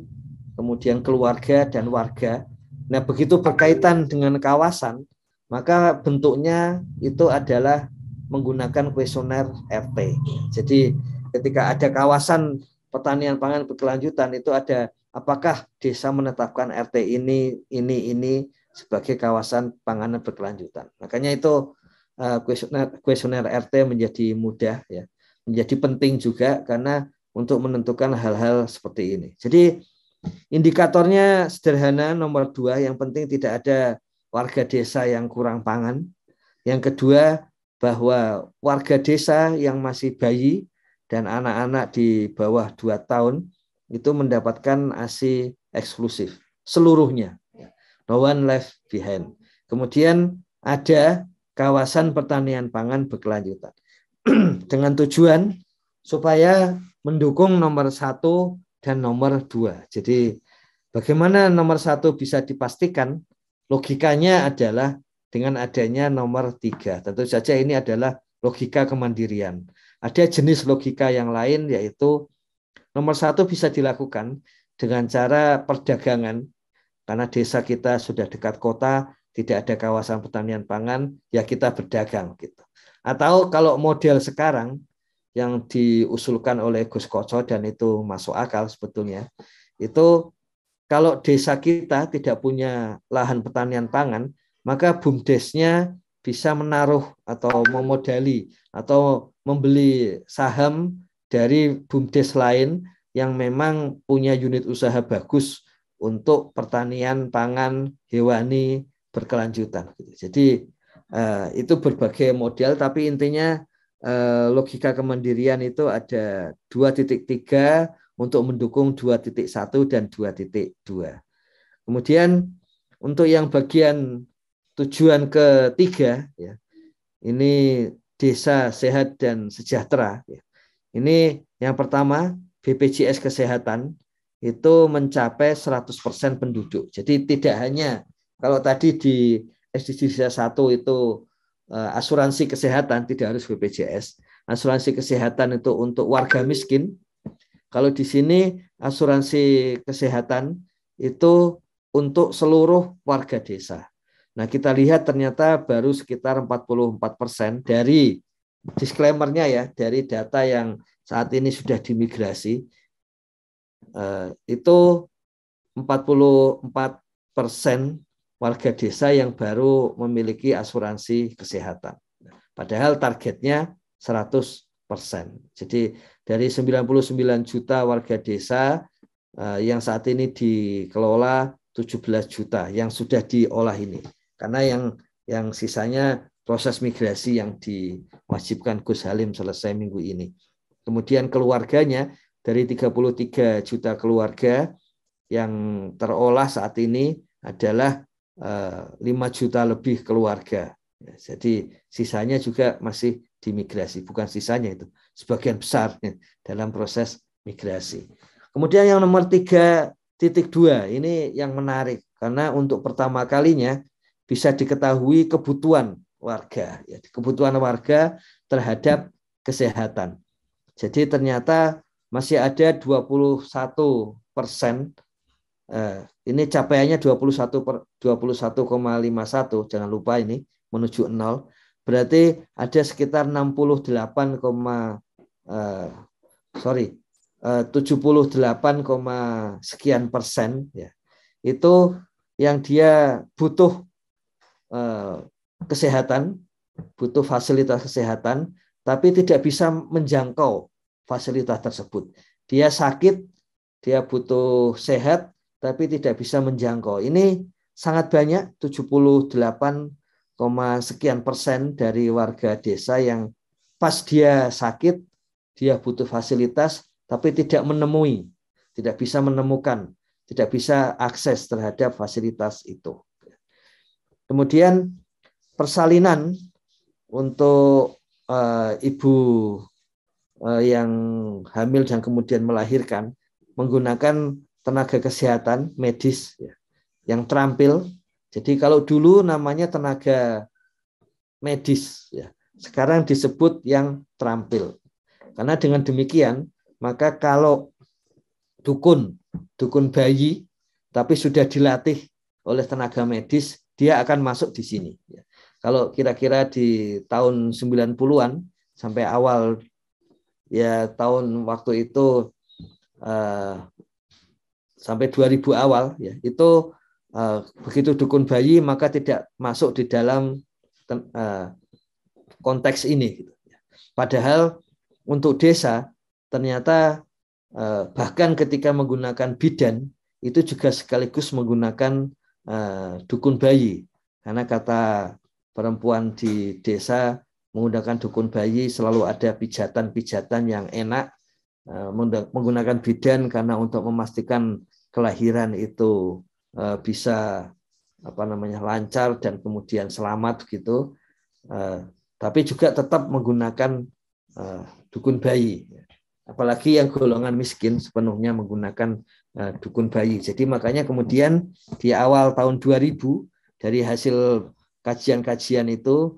kemudian keluarga dan warga. Nah, begitu berkaitan dengan kawasan, maka bentuknya itu adalah menggunakan kuesioner RT. Jadi ketika ada kawasan pertanian pangan berkelanjutan, itu ada apakah desa menetapkan RT ini sebagai kawasan panganan berkelanjutan. Makanya itu kuesioner RT menjadi mudah, ya, menjadi penting juga karena untuk menentukan hal-hal seperti ini. Jadi indikatornya sederhana, nomor 2, yang penting tidak ada warga desa yang kurang pangan. Yang kedua, bahwa warga desa yang masih bayi dan anak-anak di bawah 2 tahun itu mendapatkan ASI eksklusif seluruhnya, no one left behind. Kemudian ada kawasan pertanian pangan berkelanjutan dengan tujuan supaya mendukung nomor 1 dan nomor 2. Jadi bagaimana nomor 1 bisa dipastikan? Logikanya adalah dengan adanya nomor 3. Tentu saja ini adalah logika kemandirian. Ada jenis logika yang lain, yaitu nomor 1 bisa dilakukan dengan cara perdagangan, karena desa kita sudah dekat kota, tidak ada kawasan pertanian pangan, ya kita berdagang gitu. Atau kalau model sekarang yang diusulkan oleh Gus Koco, dan itu masuk akal sebetulnya, itu kalau desa kita tidak punya lahan pertanian pangan, maka BUMDes-nya bisa menaruh atau memodali atau membeli saham dari BUMDes lain yang memang punya unit usaha bagus untuk pertanian pangan hewani berkelanjutan. Jadi itu berbagai model, tapi intinya logika kemandirian itu ada 2.3 untuk mendukung 2.1 dan 2.2. Kemudian untuk yang bagian tujuan ketiga, ya, ini desa sehat dan sejahtera. Ya. Ini yang pertama, BPJS Kesehatan itu mencapai 100% penduduk. Jadi tidak hanya, kalau tadi di SDGs 1 itu asuransi kesehatan tidak harus BPJS. Asuransi kesehatan itu untuk warga miskin. Kalau di sini asuransi kesehatan itu untuk seluruh warga desa. Nah, kita lihat ternyata baru sekitar 44% dari disclaimer-nya, ya, dari data yang saat ini sudah dimigrasi, itu 44% warga desa yang baru memiliki asuransi kesehatan. Padahal targetnya 100%. Jadi dari 99 juta warga desa yang saat ini dikelola 17 juta yang sudah diolah ini. Karena yang sisanya proses migrasi yang diwajibkan Gus Halim selesai minggu ini. Kemudian keluarganya dari 33 juta keluarga yang terolah saat ini adalah 5 juta lebih keluarga. Jadi sisanya juga masih dimigrasi, bukan sisanya itu, sebagian besar dalam proses migrasi. Kemudian yang nomor 3.2 ini yang menarik karena untuk pertama kalinya bisa diketahui kebutuhan warga, kebutuhan warga terhadap kesehatan. Jadi ternyata masih ada 21%, ini capaiannya 21,51, jangan lupa ini menuju 0, berarti ada sekitar 78, sekian persen ya. Itu yang dia butuh kesehatan, butuh fasilitas kesehatan, tapi tidak bisa menjangkau fasilitas tersebut. Dia sakit, dia butuh sehat, tapi tidak bisa menjangkau. Ini sangat banyak, 78, sekian persen dari warga desa yang pas dia sakit, dia butuh fasilitas, tapi tidak menemui, tidak bisa menemukan, tidak bisa akses terhadap fasilitas itu. Kemudian persalinan untuk ibu yang hamil dan kemudian melahirkan menggunakan tenaga kesehatan medis yang terampil. Jadi kalau dulu namanya tenaga medis, sekarang disebut yang terampil. Karena dengan demikian, maka kalau dukun bayi, tapi sudah dilatih oleh tenaga medis, dia akan masuk di sini. Kalau kira-kira di tahun 90-an sampai awal ya tahun waktu itu sampai 2000 awal ya, itu begitu dukun bayi maka tidak masuk di dalam konteks ini. Padahal untuk desa ternyata bahkan ketika menggunakan bidan itu juga sekaligus menggunakan dukun bayi, karena kata perempuan di desa menggunakan dukun bayi selalu ada pijatan-pijatan yang enak, menggunakan bidan karena untuk memastikan kelahiran itu bisa lancar dan kemudian selamat gitu, tapi juga tetap menggunakan dukun bayi. Apalagi yang golongan miskin sepenuhnya menggunakan dukun bayi. Jadi makanya kemudian di awal tahun 2000 dari hasil kajian-kajian itu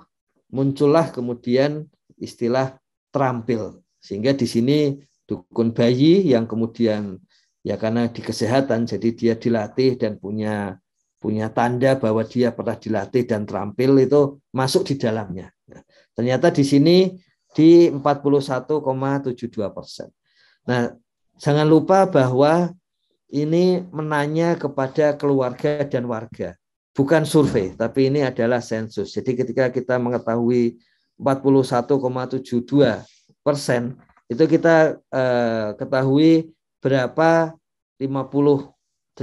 muncullah kemudian istilah terampil. Sehingga di sini dukun bayi yang kemudian ya karena di kesehatan jadi dia dilatih dan punya tanda bahwa dia pernah dilatih dan terampil itu masuk di dalamnya. Ternyata di sini di 41,72%. Nah, jangan lupa bahwa ini menanya kepada keluarga dan warga, bukan survei, tapi ini adalah sensus. Jadi ketika kita mengetahui 41,72%, itu kita ketahui berapa 58%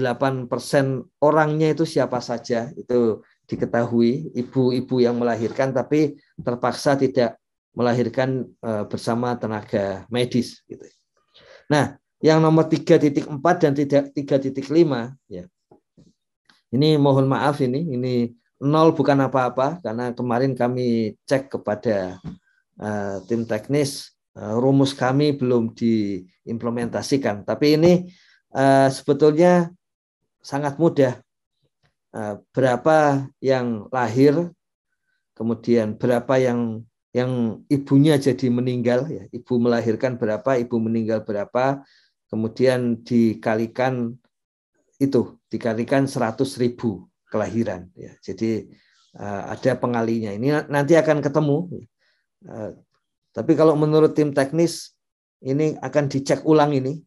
orangnya itu siapa saja, itu diketahui ibu-ibu yang melahirkan tapi terpaksa tidak melahirkan bersama tenaga medis gitu. Nah, yang nomor 3.4 dan 3.5 ya. Ini mohon maaf ini 0 bukan apa-apa karena kemarin kami cek kepada tim teknis, rumus kami belum diimplementasikan, tapi ini sebetulnya sangat mudah. Berapa yang lahir, kemudian berapa yang ibunya jadi meninggal, ya, ibu melahirkan berapa, ibu meninggal berapa, kemudian dikalikan 100.000 kelahiran. Ya. Jadi ada pengalinya. Ini nanti akan ketemu. Tapi kalau menurut tim teknis ini akan dicek ulang ini,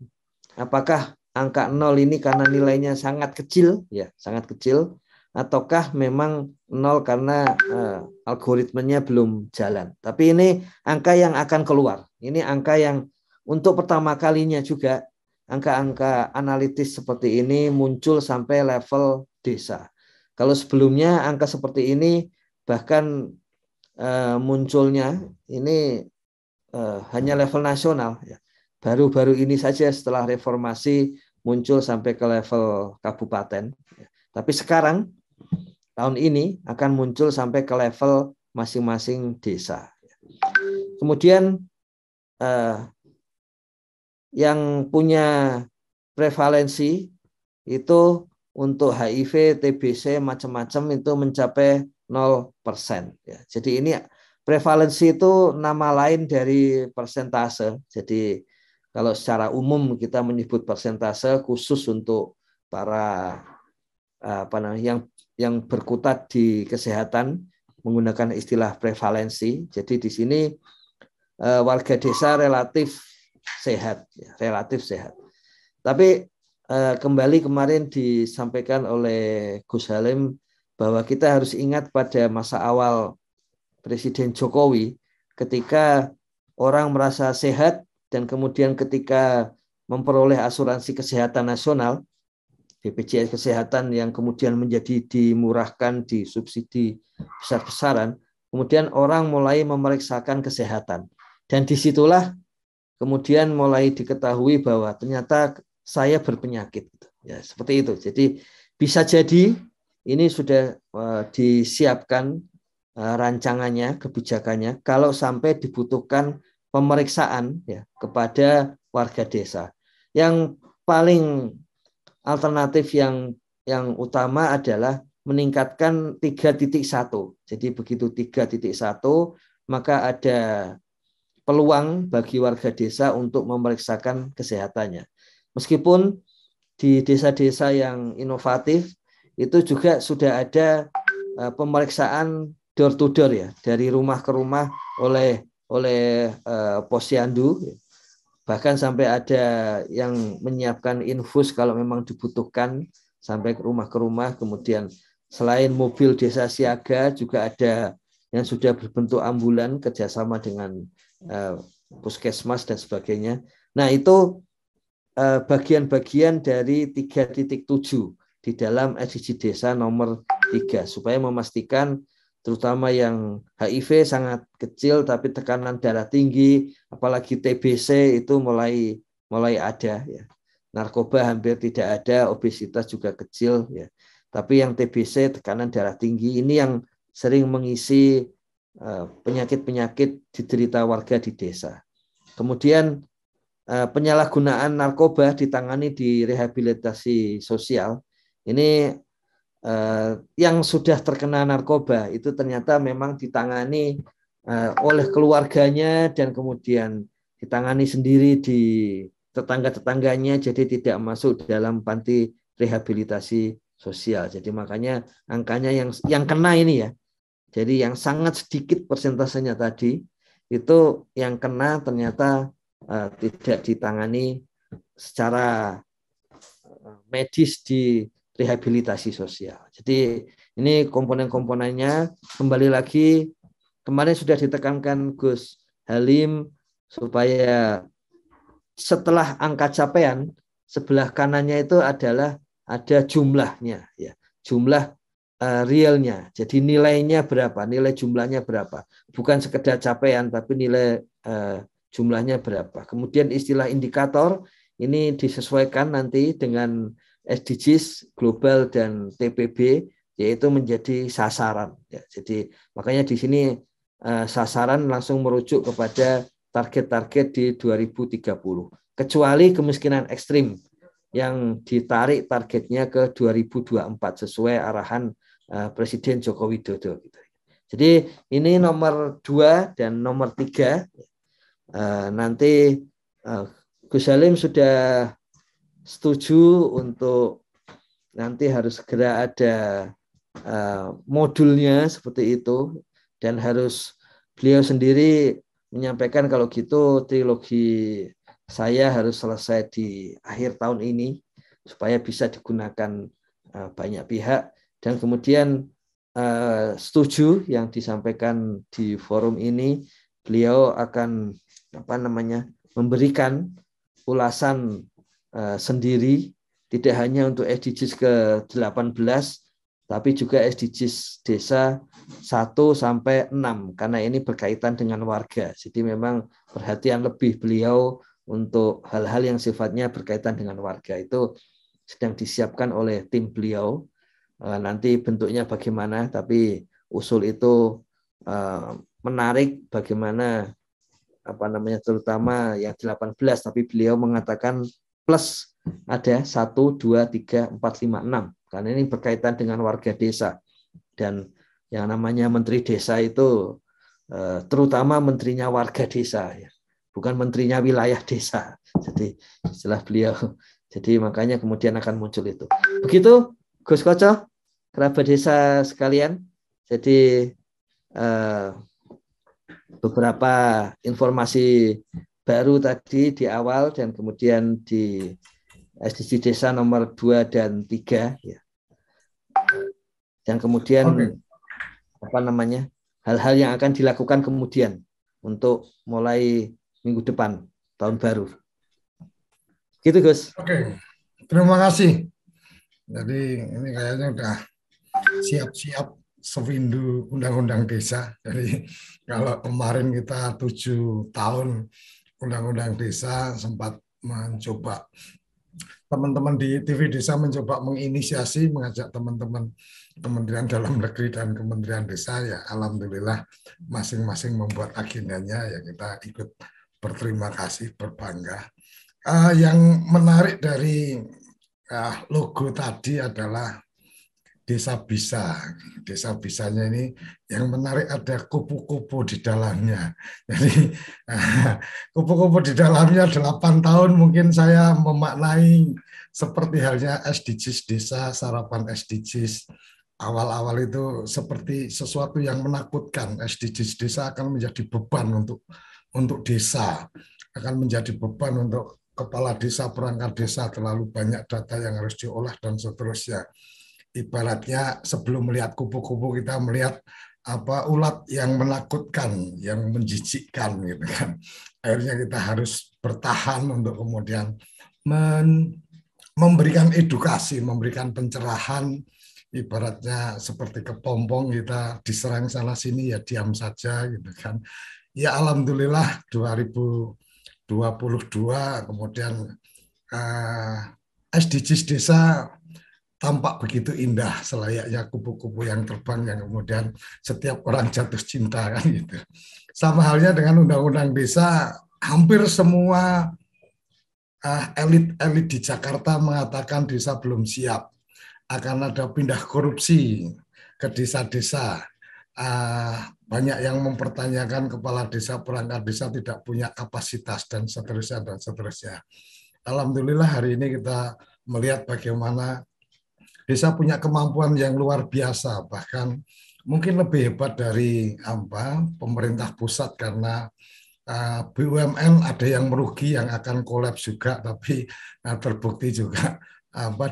apakah angka 0 ini karena nilainya sangat kecil, ya sangat kecil, ataukah memang 0 karena algoritmenya belum jalan. Tapi ini angka yang akan keluar. Ini angka yang untuk pertama kalinya juga angka-angka analitis seperti ini muncul sampai level desa. Kalau sebelumnya angka seperti ini bahkan munculnya ini hanya level nasional. Baru-baru ini saja setelah reformasi muncul sampai ke level kabupaten. Tapi sekarang tahun ini akan muncul sampai ke level masing-masing desa. Kemudian yang punya prevalensi itu untuk HIV, TBC, macam-macam itu mencapai 0%. Jadi ini prevalensi itu nama lain dari persentase. Jadi kalau secara umum kita menyebut persentase khusus untuk para yang berkutat di kesehatan menggunakan istilah prevalensi. Jadi di sini warga desa relatif sehat. Tapi kembali kemarin disampaikan oleh Gus Halim bahwa kita harus ingat pada masa awal Presiden Jokowi ketika orang merasa sehat dan kemudian ketika memperoleh asuransi kesehatan nasional, BPJS Kesehatan yang kemudian menjadi dimurahkan, disubsidi besar-besaran, kemudian orang mulai memeriksakan kesehatan. Dan disitulah kemudian mulai diketahui bahwa ternyata saya berpenyakit. Ya, seperti itu. Jadi bisa jadi ini sudah disiapkan rancangannya, kebijakannya, kalau sampai dibutuhkan pemeriksaan ya, kepada warga desa. Yang paling alternatif yang utama adalah meningkatkan 3.1. Jadi begitu 3.1, maka ada peluang bagi warga desa untuk memeriksakan kesehatannya. Meskipun di desa-desa yang inovatif itu juga sudah ada pemeriksaan door to door ya, dari rumah ke rumah oleh posyandu. Bahkan sampai ada yang menyiapkan infus kalau memang dibutuhkan sampai ke rumah, kemudian selain mobil desa siaga juga ada yang sudah berbentuk ambulan kerjasama dengan puskesmas dan sebagainya. Nah itu bagian-bagian dari 3.7 di dalam SDG Desa nomor 3 supaya memastikan terutama yang HIV sangat kecil tapi tekanan darah tinggi, apalagi TBC itu mulai ada ya. Narkoba hampir tidak ada, obesitas juga kecil ya. Tapi yang TBC tekanan darah tinggi ini yang sering mengisi penyakit-penyakit diderita warga di desa. Kemudian penyalahgunaan narkoba ditangani di rehabilitasi sosial. Ini yang sudah terkena narkoba itu ternyata memang ditangani oleh keluarganya dan kemudian ditangani sendiri di tetangga-tetangganya, jadi tidak masuk dalam panti rehabilitasi sosial. Jadi makanya angkanya yang kena ini ya. Jadi yang sangat sedikit persentasenya tadi itu yang kena ternyata tidak ditangani secara medis di rehabilitasi sosial. Jadi ini komponen-komponennya. Kembali lagi kemarin sudah ditekankan Gus Halim supaya setelah angka capaian sebelah kanannya itu adalah ada jumlahnya ya, jumlah realnya. Jadi nilainya berapa, nilai jumlahnya berapa. Bukan sekedar capaian tapi nilai jumlahnya berapa. Kemudian istilah indikator ini disesuaikan nanti dengan SDGs global dan TPB, yaitu menjadi sasaran. Ya, jadi makanya di sini sasaran langsung merujuk kepada target-target di 2030. Kecuali kemiskinan ekstrim yang ditarik targetnya ke 2024 sesuai arahan Presiden Joko Widodo. Jadi ini nomor 2 dan nomor 3. Nanti Gus Halim sudah setuju untuk nanti harus segera ada modulnya seperti itu dan harus beliau sendiri menyampaikan kalau gitu trilogi saya harus selesai di akhir tahun ini supaya bisa digunakan banyak pihak dan kemudian setuju yang disampaikan di forum ini, beliau akan memberikan ulasan sendiri tidak hanya untuk SDGs ke-18 tapi juga SDGs desa 1 sampai 6 karena ini berkaitan dengan warga. Jadi memang perhatian lebih beliau untuk hal-hal yang sifatnya berkaitan dengan warga itu sedang disiapkan oleh tim beliau. Nanti bentuknya bagaimana, tapi usul itu menarik bagaimana terutama yang 18, tapi beliau mengatakan plus ada 1, 2, 3, 4, 5, 6 karena ini berkaitan dengan warga desa dan yang namanya menteri desa itu terutama menterinya warga desa ya, bukan menterinya wilayah desa. Jadi istilah beliau. Jadi makanya kemudian akan muncul itu. Begitu Gus Koco, kerabat desa sekalian. Jadi beberapa informasi baru tadi di awal dan kemudian di SDG desa nomor 2 dan 3 ya. Dan kemudian hal-hal yang akan dilakukan kemudian untuk mulai minggu depan tahun baru. Gitu Gus. Oke. Terima kasih. Jadi ini kayaknya udah siap-siap sewindu undang-undang desa. Jadi kalau kemarin kita 7 tahun undang-undang desa sempat mencoba, teman-teman di TV Desa mencoba menginisiasi, mengajak teman-teman Kementerian Dalam Negeri dan Kementerian Desa, ya alhamdulillah masing-masing membuat agendanya, ya kita ikut berterima kasih, berbangga. Yang menarik dari logo tadi adalah Desa Bisa. Desa Bisanya ini yang menarik ada kupu-kupu di dalamnya. Jadi kupu-kupu di dalamnya 8 tahun mungkin saya memaknai seperti halnya SDGs desa, sarapan SDGs. Awal-awal itu seperti sesuatu yang menakutkan. SDGs desa akan menjadi beban untuk desa, akan menjadi beban untuk kepala desa, perangkat desa, terlalu banyak data yang harus diolah dan seterusnya. Ibaratnya sebelum melihat kupu-kupu kita melihat ulat yang menakutkan, yang menjijikkan gitu kan. Akhirnya kita harus bertahan untuk kemudian memberikan edukasi, memberikan pencerahan. Ibaratnya seperti kepompong, kita diserang sana sini ya diam saja gitu kan. Ya alhamdulillah 2022 kemudian SDGs desa tampak begitu indah, selayaknya kupu-kupu yang terbang yang kemudian setiap orang jatuh cinta kan gitu. Sama halnya dengan undang-undang desa, hampir semua elit-elit di Jakarta mengatakan desa belum siap, akan ada pindah korupsi ke desa-desa. Banyak yang mempertanyakan kepala desa, perangkat desa tidak punya kapasitas dan seterusnya dan seterusnya. Alhamdulillah hari ini kita melihat bagaimana desa punya kemampuan yang luar biasa, bahkan mungkin lebih hebat dari pemerintah pusat karena BUMN ada yang merugi, yang akan kolaps juga, tapi terbukti juga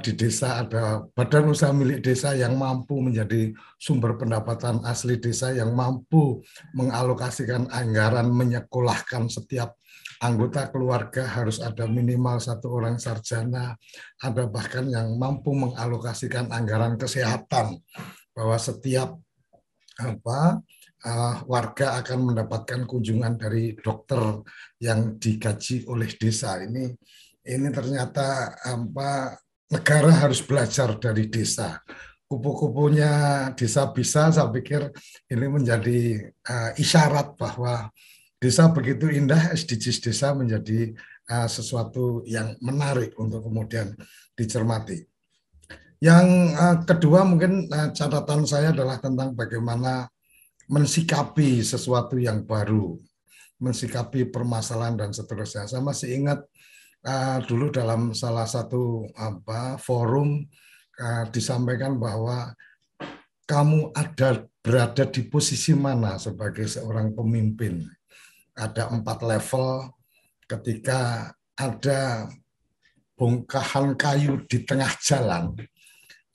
di desa ada badan usaha milik desa yang mampu menjadi sumber pendapatan asli desa, yang mampu mengalokasikan anggaran, menyekolahkan setiap anggota keluarga harus ada minimal 1 orang sarjana, ada bahkan yang mampu mengalokasikan anggaran kesehatan, bahwa setiap warga akan mendapatkan kunjungan dari dokter yang digaji oleh desa. Ini ternyata negara harus belajar dari desa. Kupu-kupunya Desa Bisa, saya pikir ini menjadi isyarat bahwa desa begitu indah, SDGs desa menjadi sesuatu yang menarik untuk kemudian dicermati. Yang kedua mungkin catatan saya adalah tentang bagaimana mensikapi sesuatu yang baru, mensikapi permasalahan dan seterusnya. Saya masih ingat dulu dalam salah satu forum disampaikan bahwa kamu berada di posisi mana sebagai seorang pemimpin. Ada 4 level. Ketika ada bongkahan kayu di tengah jalan,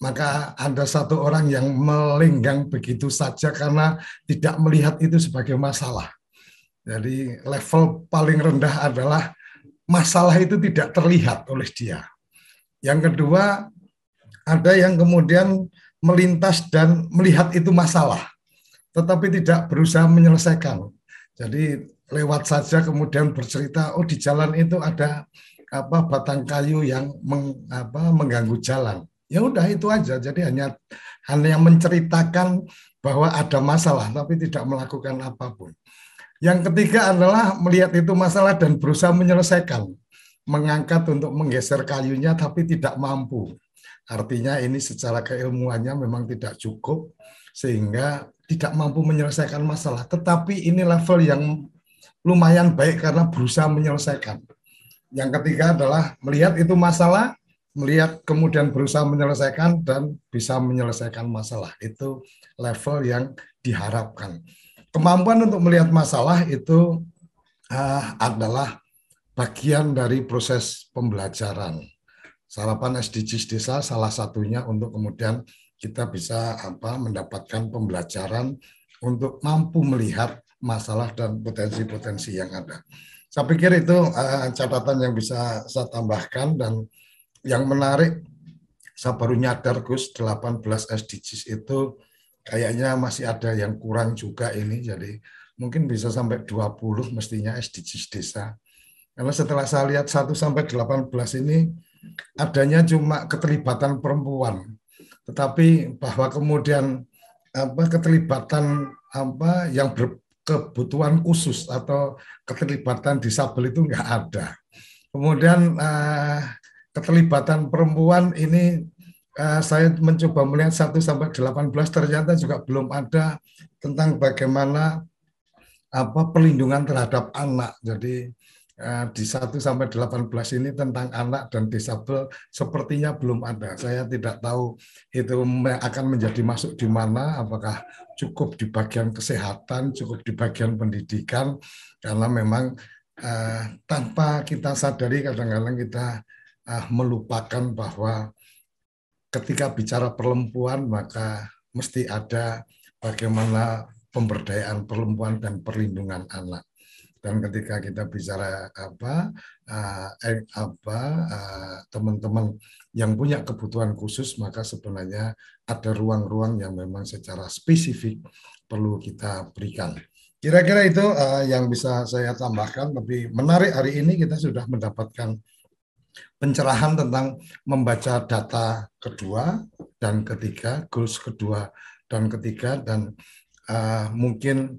maka ada satu orang yang melenggang begitu saja karena tidak melihat itu sebagai masalah. Jadi level paling rendah adalah masalah itu tidak terlihat oleh dia. Yang kedua, ada yang kemudian melintas dan melihat itu masalah, tetapi tidak berusaha menyelesaikan. Jadi lewat saja kemudian bercerita, oh di jalan itu ada batang kayu yang mengganggu jalan. Ya udah itu aja. Jadi hanya menceritakan bahwa ada masalah, tapi tidak melakukan apapun. Yang ketiga adalah melihat itu masalah dan berusaha menyelesaikan, mengangkat untuk menggeser kayunya, tapi tidak mampu. Artinya ini secara keilmuannya memang tidak cukup, sehingga tidak mampu menyelesaikan masalah. Tetapi ini level yang lumayan baik karena berusaha menyelesaikan. Yang ketiga adalah melihat itu masalah, melihat kemudian berusaha menyelesaikan dan bisa menyelesaikan masalah. Itu level yang diharapkan. Kemampuan untuk melihat masalah itu adalah bagian dari proses pembelajaran. Sarapan SDGs Desa salah satunya untuk kemudian kita bisa mendapatkan pembelajaran untuk mampu melihat masalah dan potensi-potensi yang ada. Saya pikir itu catatan yang bisa saya tambahkan, dan yang menarik, saya baru nyadar Gus, 18 SDGs itu kayaknya masih ada yang kurang juga ini, jadi mungkin bisa sampai 20 mestinya SDGs Desa. Karena setelah saya lihat 1 sampai 18 ini adanya cuma keterlibatan perempuan, tetapi bahwa kemudian keterlibatan yang berkebutuhan khusus atau keterlibatan disabel itu nggak ada. Kemudian keterlibatan perempuan ini saya mencoba melihat 1 sampai 18 ternyata juga belum ada tentang bagaimana perlindungan terhadap anak. Jadi di 1 sampai 18 ini tentang anak dan disabel sepertinya belum ada. Saya tidak tahu itu akan menjadi masuk di mana, apakah cukup di bagian kesehatan, cukup di bagian pendidikan, karena memang tanpa kita sadari kadang-kadang kita melupakan bahwa ketika bicara perempuan maka mesti ada bagaimana pemberdayaan perempuan dan perlindungan anak. Dan ketika kita bicara teman-teman yang punya kebutuhan khusus, maka sebenarnya ada ruang-ruang yang memang secara spesifik perlu kita berikan. Kira-kira itu yang bisa saya tambahkan. Lebih menarik hari ini kita sudah mendapatkan pencerahan tentang membaca data kedua dan ketiga, goals kedua dan ketiga, dan mungkin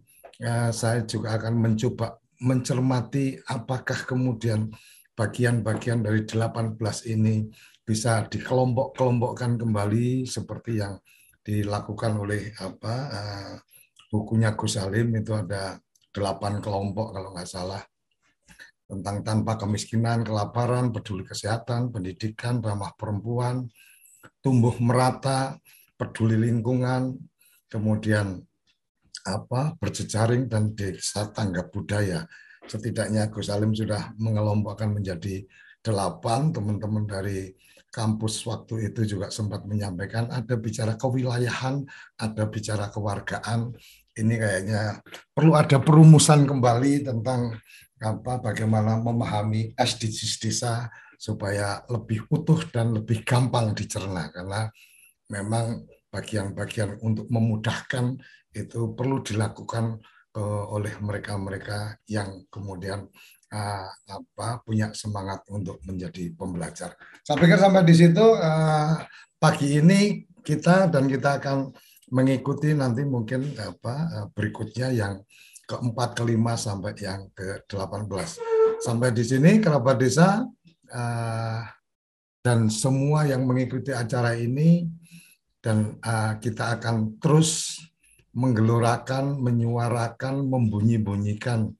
saya juga akan mencoba mencermati apakah kemudian bagian-bagian dari 18 ini bisa dikelompok-kelompokkan kembali seperti yang dilakukan oleh bukunya Gus Salim. Itu ada 8 kelompok kalau nggak salah, tentang tanpa kemiskinan, kelaparan, peduli kesehatan, pendidikan, ramah perempuan, tumbuh merata, peduli lingkungan, kemudian berjejaring, dan desa tanggap budaya. Setidaknya Gus Salim sudah mengelompokkan menjadi 8. Teman-teman dari kampus waktu itu juga sempat menyampaikan ada bicara kewilayahan, ada bicara kewargaan. Ini kayaknya perlu ada perumusan kembali tentang bagaimana memahami SDGs Desa supaya lebih utuh dan lebih gampang dicerna, karena memang bagian-bagian untuk memudahkan itu perlu dilakukan oleh mereka-mereka yang kemudian punya semangat untuk menjadi pembelajar. Saya pikir sampai di situ pagi ini kita akan mengikuti nanti mungkin berikutnya yang ke-4, ke-5 sampai yang ke-18. Sampai di sini kerabat desa dan semua yang mengikuti acara ini, dan kita akan terus menggelorakan, menyuarakan, membunyi-bunyikan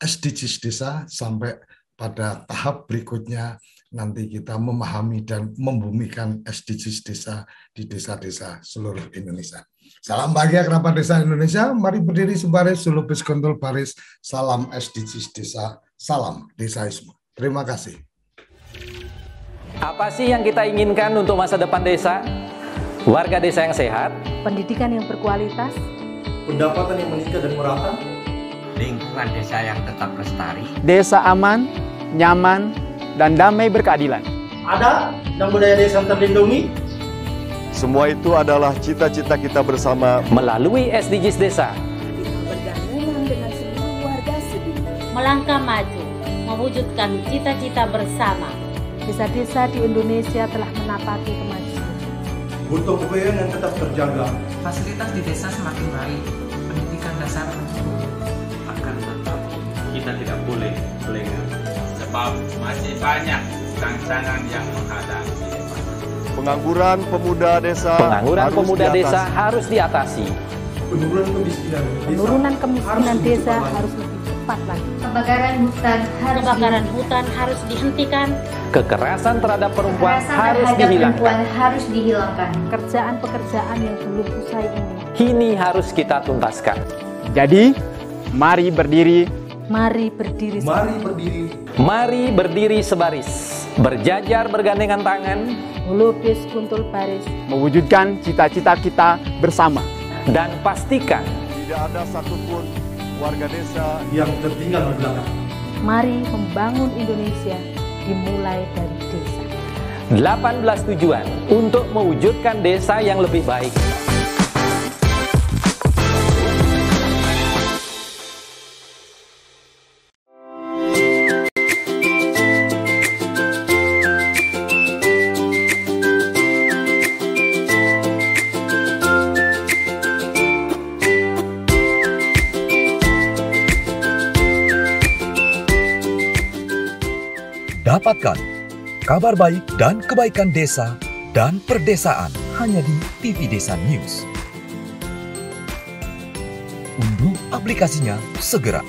SDGs Desa sampai pada tahap berikutnya nanti kita memahami dan membumikan SDGs Desa di desa-desa seluruh Indonesia. Salam bahagia kerabat desa Indonesia, mari berdiri sebaris, sulupis kontol baris, salam SDGs Desa, salam desaisme. Terima kasih. Apa sih yang kita inginkan untuk masa depan desa? Warga desa yang sehat, pendidikan yang berkualitas, pendapatan yang meningkat dan merata, lingkungan desa yang tetap lestari, desa aman, nyaman, dan damai berkeadilan. adat dan budaya desa terlindungi, Semua itu adalah cita-cita kita bersama melalui SDGs Desa. Melangkah maju, mewujudkan cita-cita bersama. Desa-desa di Indonesia telah menapaki kemajuan. Untuk kebayaan yang tetap terjaga. Fasilitas di desa semakin baik, pendidikan dasar mencukupi. Akan tetap kita tidak boleh lengah, sebab masih banyak tantangan yang menghadapi. pengangguran pemuda desa. Pengangguran pemuda desa harus diatasi. Penurunan kemiskinan desa harus lebih cepat lagi. Kebakaran hutan harus dihentikan. Kekerasan terhadap perempuan harus dihilangkan. Pekerjaan-pekerjaan yang belum usai ini harus kita tuntaskan. Jadi, mari berdiri. Mari berdiri. Mari berdiri sebaris. Berjajar bergandengan tangan. Melukis kuntul baris. Mewujudkan cita-cita kita bersama. Dan pastikan tidak ada satupun warga desa yang tertinggal di belakang. Mari membangun Indonesia dimulai dari desa. 18 tujuan untuk mewujudkan desa yang lebih baik. Dapatkan kabar baik dan kebaikan desa dan perdesaan hanya di TV Desa News. Unduh aplikasinya segera.